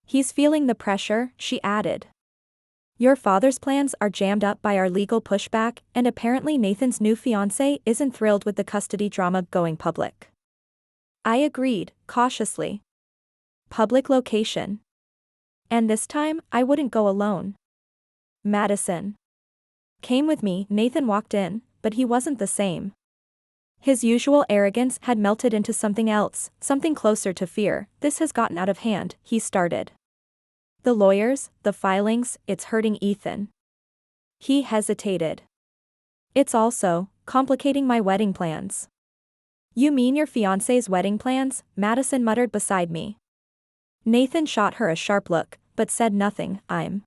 "He's feeling the pressure," she added. "Your father's plans are jammed up by our legal pushback, and apparently Nathan's new fiancée isn't thrilled with the custody drama going public." I agreed, cautiously. Public location. And this time, I wouldn't go alone. Madison came with me. Nathan walked in, but he wasn't the same. His usual arrogance had melted into something else, something closer to fear. "This has gotten out of hand," he started. "The lawyers, the filings, it's hurting Ethan." He hesitated. "It's also complicating my wedding plans." "You mean your fiancé's wedding plans?" Madison muttered beside me. Nathan shot her a sharp look, but said nothing. I'm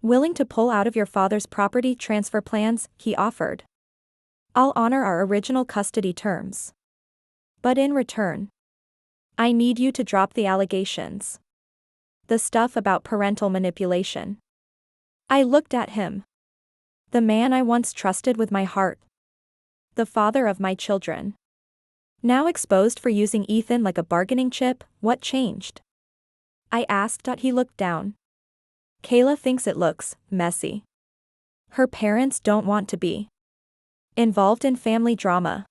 willing to pull out of your father's property transfer plans, he offered. I'll honor our original custody terms. But in return, I need you to drop the allegations. The stuff about parental manipulation. I looked at him. The man I once trusted with my heart. The father of my children. Now exposed for using Ethan like a bargaining chip, what changed? I asked. He looked down. Kayla thinks it looks messy. Her parents don't want to be involved in family drama.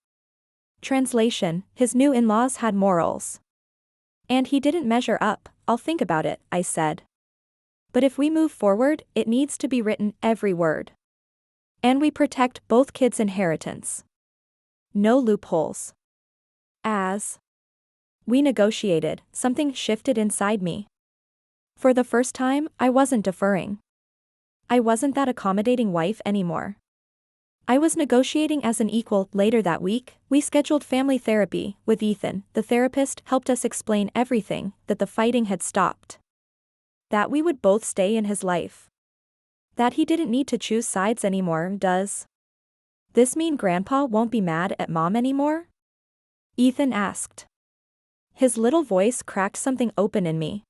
Translation, his new in-laws had morals. And he didn't measure up. I'll think about it, I said. But if we move forward, it needs to be written, every word. And we protect both kids' inheritance. No loopholes. As we negotiated, something shifted inside me. For the first time, I wasn't deferring. I wasn't that accommodating wife anymore. I was negotiating as an equal. Later that week, we scheduled family therapy with Ethan. The therapist helped us explain everything, that the fighting had stopped. That we would both stay in his life. That he didn't need to choose sides anymore. Does this mean Grandpa won't be mad at Mom anymore? Ethan asked. His little voice cracked something open in me.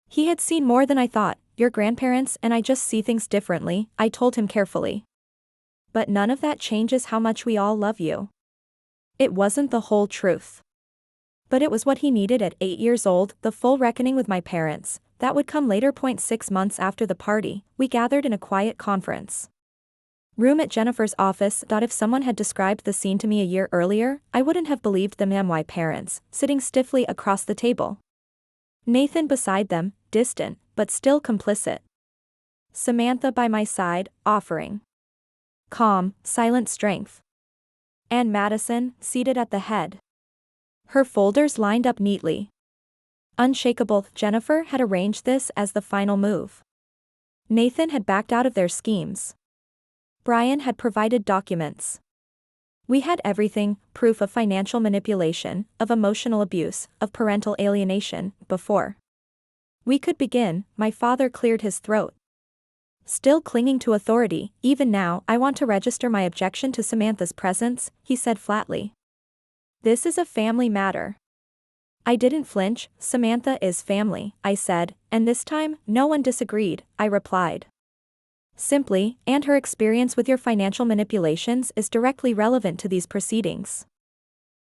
He had seen more than I thought. Your grandparents and I just see things differently, I told him carefully. But none of that changes how much we all love you. It wasn't the whole truth. But it was what he needed at 8 years old, the full reckoning with my parents. That would come later. 6 months after the party, we gathered in a quiet conference room at Jennifer's office. If someone had described the scene to me a year earlier, I wouldn't have believed them. My parents, sitting stiffly across the table. Nathan beside them, distant, but still complicit. Samantha by my side, offering calm, silent strength. And Madison, seated at the head. Her folders lined up neatly. Unshakable. Jennifer had arranged this as the final move. Nathan had backed out of their schemes. Brian had provided documents. We had everything, proof of financial manipulation, of emotional abuse, of parental alienation, before we could begin. My father cleared his throat. Still clinging to authority, even now, I want to register my objection to Samantha's presence, he said flatly. This is a family matter. I didn't flinch. Samantha is family, I said, and this time, no one disagreed, I replied. Simply, and her experience with your financial manipulations is directly relevant to these proceedings.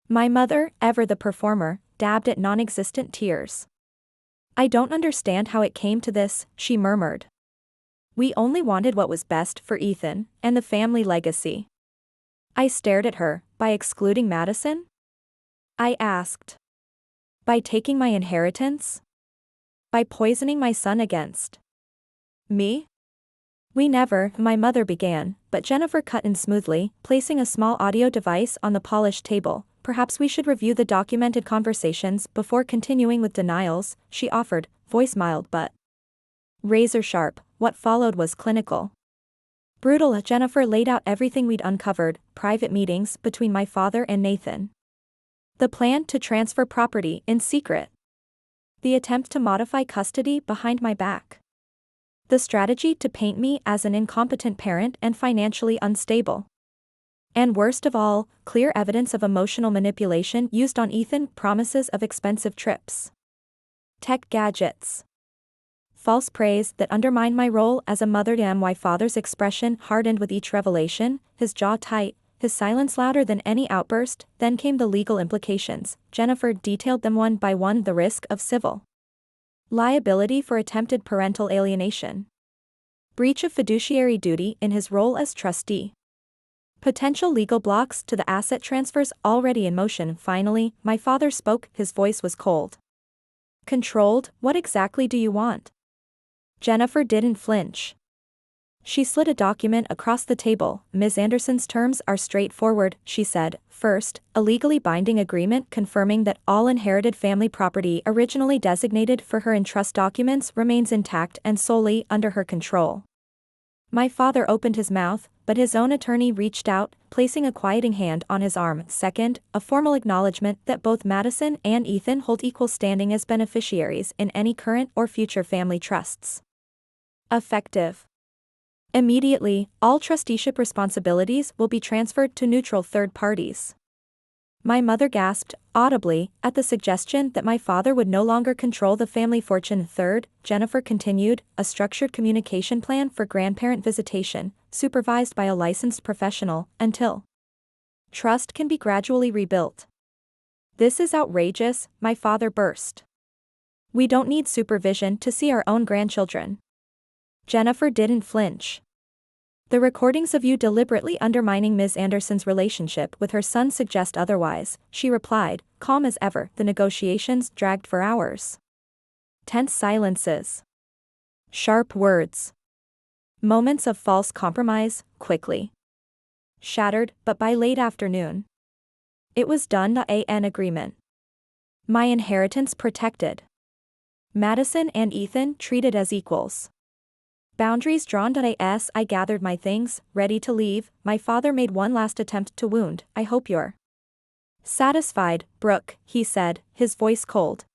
My mother, ever the performer, dabbed at non-existent tears. I don't understand how it came to this, she murmured. We only wanted what was best for Ethan, and the family legacy. I stared at her. By excluding Madison? I asked. By taking my inheritance? By poisoning my son against me? We never, my mother began, but Jennifer cut in smoothly, placing a small audio device on the polished table. Perhaps we should review the documented conversations before continuing with denials, she offered, voice mild but razor sharp. What followed was clinical. Brutal. Jennifer laid out everything we'd uncovered, private meetings between my father and Nathan. The plan to transfer property in secret. The attempt to modify custody behind my back. The strategy to paint me as an incompetent parent and financially unstable. And worst of all, clear evidence of emotional manipulation used on Ethan, promises of expensive trips. Tech gadgets. False praise that undermined my role as a mother. My father's expression hardened with each revelation, his jaw tight, his silence louder than any outburst. Then came the legal implications. Jennifer detailed them one by one. The risk of civil liability for attempted parental alienation. Breach of fiduciary duty in his role as trustee. Potential legal blocks to the asset transfers already in motion. Finally, my father spoke. His voice was cold. Controlled. What exactly do you want? Jennifer didn't flinch. She slid a document across the table. Ms. Anderson's terms are straightforward, she said. First, a legally binding agreement confirming that all inherited family property originally designated for her in trust documents remains intact and solely under her control. My father opened his mouth, but his own attorney reached out, placing a quieting hand on his arm. Second, a formal acknowledgement that both Madison and Ethan hold equal standing as beneficiaries in any current or future family trusts. Effective. Immediately, all trusteeship responsibilities will be transferred to neutral third parties. My mother gasped, audibly, at the suggestion that my father would no longer control the family fortune. Third, Jennifer continued, a structured communication plan for grandparent visitation, supervised by a licensed professional, until trust can be gradually rebuilt. This is outrageous, my father burst. We don't need supervision to see our own grandchildren. Jennifer didn't flinch. The recordings of you deliberately undermining Ms. Anderson's relationship with her son suggest otherwise, she replied, calm as ever. The negotiations dragged for hours. Tense silences. Sharp words. Moments of false compromise, quickly shattered, but by late afternoon, it was done. An agreement. My inheritance protected. Madison and Ethan treated as equals. Boundaries drawn. I gathered my things, ready to leave. My father made one last attempt to wound. I hope you're satisfied, Brooke, he said, his voice cold.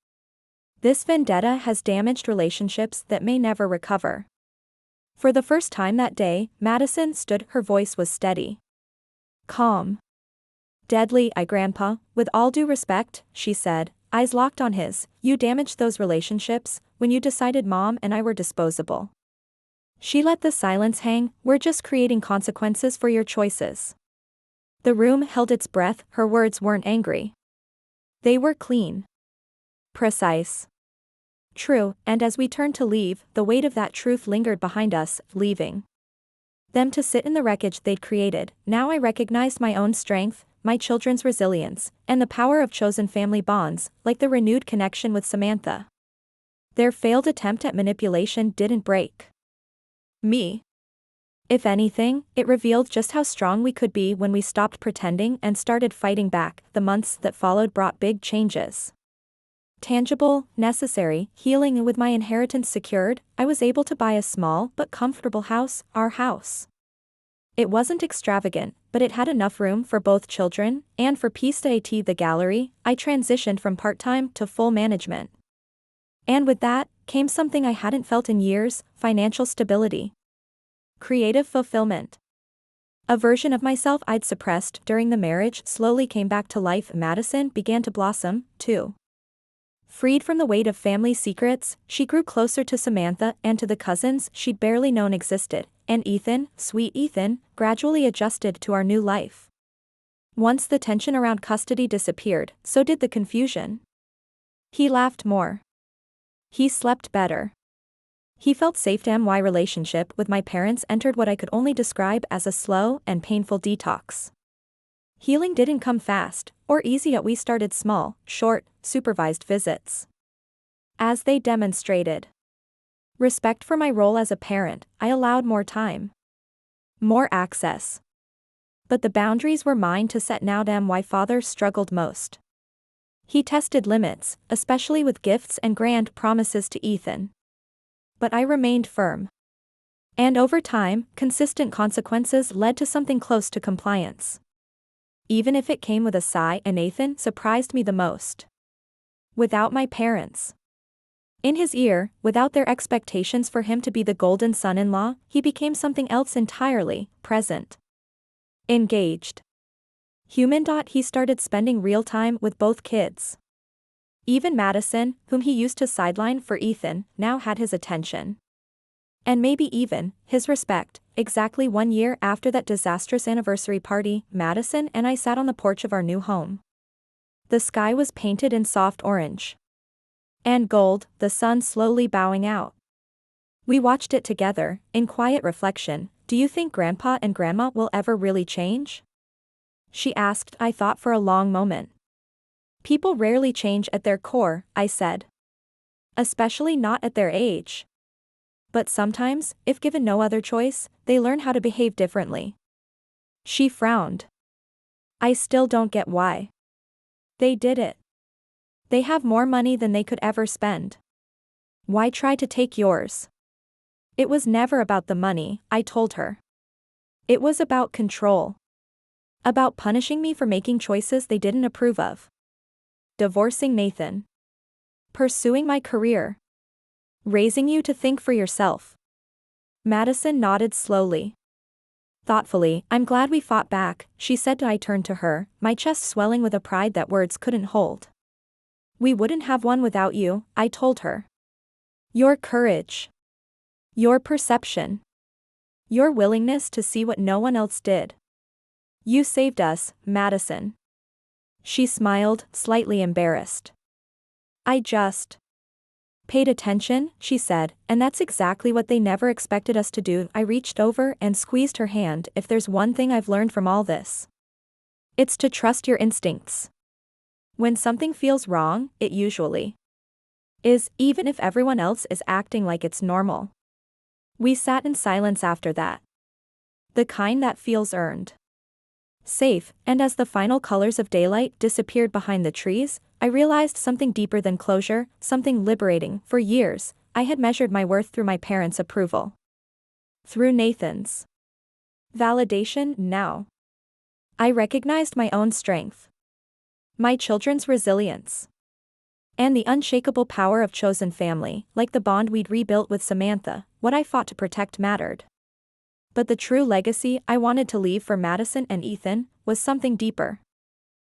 This vendetta has damaged relationships that may never recover. For the first time that day, Madison stood, her voice was steady. Calm. Deadly, Grandpa, with all due respect, she said, eyes locked on his, you damaged those relationships, when you decided Mom and I were disposable. She let the silence hang, we're just creating consequences for your choices. The room held its breath, her words weren't angry. They were clean. Precise. True, and as we turned to leave, the weight of that truth lingered behind us, leaving them to sit in the wreckage they'd created. Now I recognized my own strength, my children's resilience, and the power of chosen family bonds, like the renewed connection with Samantha. Their failed attempt at manipulation didn't break me. If anything, it revealed just how strong we could be when we stopped pretending and started fighting back. The months that followed brought big changes. Tangible, necessary, healing. And with my inheritance secured, I was able to buy a small but comfortable house, our house. It wasn't extravagant, but it had enough room for both children, and for peace. The gallery, I transitioned from part-time to full management. And with that, came something I hadn't felt in years, financial stability. Creative fulfillment. A version of myself I'd suppressed during the marriage slowly came back to life. Madison began to blossom, too. Freed from the weight of family secrets, she grew closer to Samantha and to the cousins she'd barely known existed, and Ethan, sweet Ethan, gradually adjusted to our new life. Once the tension around custody disappeared, so did the confusion. He laughed more. He slept better. He felt safe. My relationship with my parents entered what I could only describe as a slow and painful detox. Healing didn't come fast or easy. We started small, short, supervised visits. As they demonstrated respect for my role as a parent, I allowed more time, more access. But the boundaries were mine to set. Now why father struggled most. He tested limits, especially with gifts and grand promises to Ethan. But I remained firm. And over time, consistent consequences led to something close to compliance. Even if it came with a sigh. And Nathan surprised me the most. Without my parents in his ear, without their expectations for him to be the golden son-in-law, he became something else entirely, present. Engaged. Human. He started spending real time with both kids. Even Madison, whom he used to sideline for Ethan, now had his attention. And maybe even his respect. Exactly 1 year after that disastrous anniversary party, Madison and I sat on the porch of our new home. The sky was painted in soft orange and gold, the sun slowly bowing out. We watched it together, in quiet reflection. Do you think Grandpa and Grandma will ever really change? She asked. I thought for a long moment. People rarely change at their core, I said. Especially not at their age. But sometimes, if given no other choice, they learn how to behave differently. She frowned. I still don't get why. They did it. They have more money than they could ever spend. Why try to take yours? It was never about the money, I told her. It was about control. About punishing me for making choices they didn't approve of. Divorcing Nathan. Pursuing my career. Raising you to think for yourself. Madison nodded slowly. Thoughtfully, I'm glad we fought back, she said. I turned to her, my chest swelling with a pride that words couldn't hold. We wouldn't have one without you, I told her. Your courage. Your perception. Your willingness to see what no one else did. You saved us, Madison. She smiled, slightly embarrassed. I just paid attention, she said, and that's exactly what they never expected us to do. I reached over and squeezed her hand. If there's one thing I've learned from all this, it's to trust your instincts. When something feels wrong, it usually is, even if everyone else is acting like it's normal. We sat in silence after that. The kind that feels earned. Safe, and as the final colors of daylight disappeared behind the trees, I realized something deeper than closure, something liberating. For years, I had measured my worth through my parents' approval. Through Nathan's validation. Now I recognized my own strength. My children's resilience. And the unshakable power of chosen family, like the bond we'd rebuilt with Samantha. What I fought to protect mattered. But the true legacy I wanted to leave for Madison and Ethan was something deeper.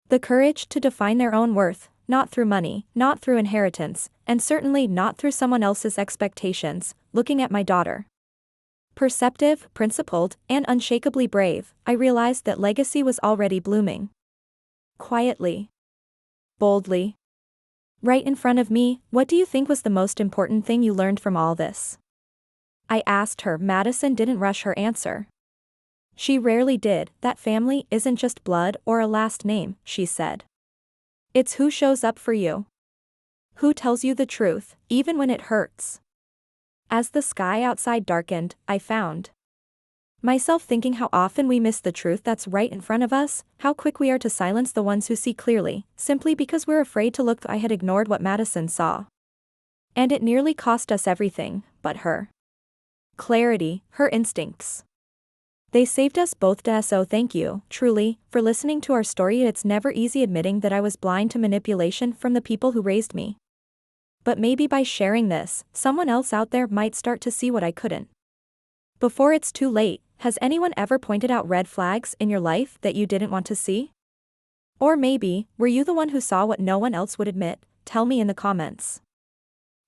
The courage to define their own worth, not through money, not through inheritance, and certainly not through someone else's expectations. Looking at my daughter, perceptive, principled, and unshakably brave, I realized that legacy was already blooming. Quietly. Boldly. Right in front of me. What do you think was the most important thing you learned from all this? I asked her. Madison didn't rush her answer. She rarely did. That family isn't just blood or a last name, she said. It's who shows up for you. Who tells you the truth, even when it hurts. As the sky outside darkened, I found myself thinking how often we miss the truth that's right in front of us, how quick we are to silence the ones who see clearly, simply because we're afraid to look. I had ignored what Madison saw. And it nearly cost us everything, but her clarity, her instincts. They saved us both. So thank you, truly, for listening to our story. It's never easy admitting that I was blind to manipulation from the people who raised me. But maybe by sharing this, someone else out there might start to see what I couldn't. Before it's too late. Has anyone ever pointed out red flags in your life that you didn't want to see? Or maybe, were you the one who saw what no one else would admit? Tell me in the comments.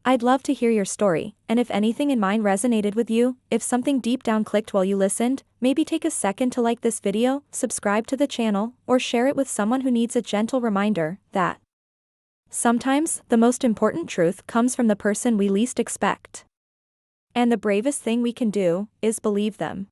I'd love to hear your story, and if anything in mine resonated with you, if something deep down clicked while you listened, maybe take a second to like this video, subscribe to the channel, or share it with someone who needs a gentle reminder that sometimes the most important truth comes from the person we least expect. And the bravest thing we can do is believe them.